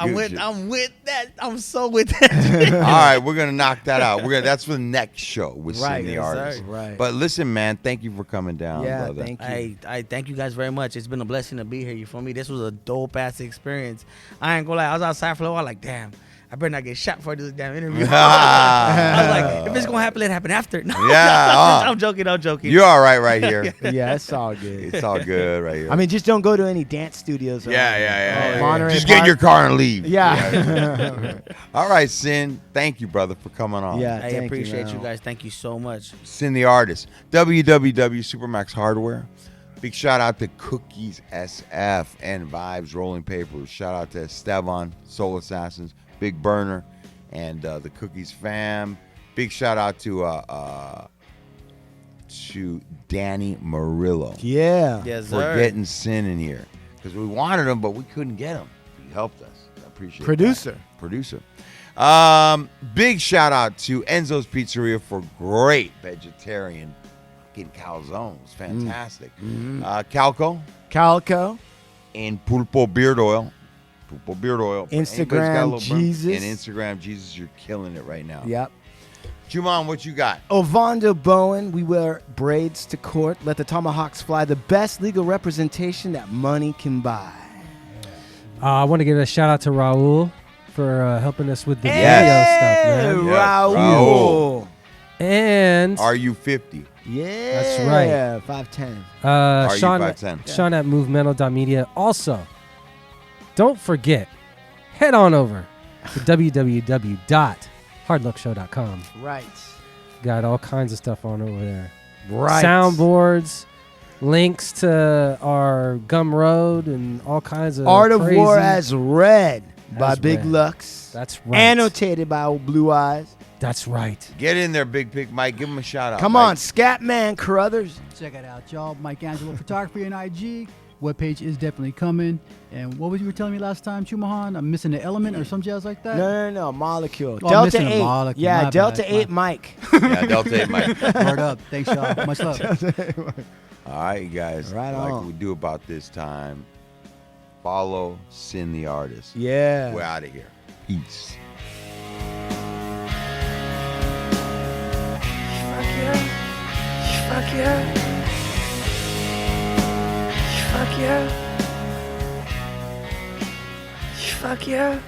Good shit. I'm with that. I'm so with that. All right, we're gonna knock that out. That's for the next show with Right, Sin the yes, Artist. sir. Right. But listen, man, thank you for coming down, Yeah, brother. thank you. I thank you guys very much. It's been a blessing to be here. You feel me? This was a dope ass experience. I ain't gonna lie. I was outside for a while, like, damn. I better not get shot before I do this damn interview. I was like, if it's gonna happen, let it happen after. No, I'm joking. You're all right here. Yeah, it's all good. It's all good right here. I mean, just don't go to any dance studios. Yeah. Monterey Just get in Park. your car and leave. Yeah. All right, Sin. Thank you, brother, for coming on. Yeah. I thank appreciate you man. guys. Thank you so much. Sin the artist. www.supermax Hardware. Big shout out to Cookies SF and Vibes Rolling Papers. Shout out to Esteban, Soul Assassins, Big Burner, and the Cookies fam. Big shout out to Danny Murillo Yeah. Yes, for sir. getting Sin in here because we wanted him, but we couldn't get him. He helped us. I appreciate Producer. that. Producer. Big shout out to Enzo's Pizzeria for great vegetarian fucking calzones. Fantastic. Calco Calco. and Pulpo Beard Oil. Pulpo Beard Oil. Instagram Jesus. And Instagram Jesus, you're killing it right now. Yep. Juman, what you got? Ovando Bowen, we wear braids to court. Let the tomahawks fly. The best legal representation that money can buy. I want to give a shout out to Raul for helping us with the Yes. video stuff, man. Raul. And Are you 50? Yeah. That's right. 5'10". Are Sean, you 5'10"? Sean at movemental.media. Also, don't forget, head on over to www.hardluckshow.com. Right. Got all kinds of stuff on over there. Right. Soundboards, links to our Gumroad, and all kinds of Art of crazy. War as read by As Big read. Lux. That's right. Annotated by old Blue Eyes. That's right. Get in there, Big Pig Mike. Give him a shout out. Come Mike. on, Scatman Carruthers. Check it out, y'all. Mike Angelo Photography and IG. Webpage is definitely coming. And what was you were telling me last time, Chumahan? I'm missing the element or some jazz like that? No. Molecule. Oh, Delta missing a 8. molecule. Yeah, My Delta bad. 8 Mike. Yeah, Delta 8 Mike. Word up. Thanks, y'all. Much love. All right, you guys. Right like on. we do about this time, follow Sin the Artist. Yeah. We're out of here. Peace. Fuck yeah. Fuck yeah. Fuck yeah.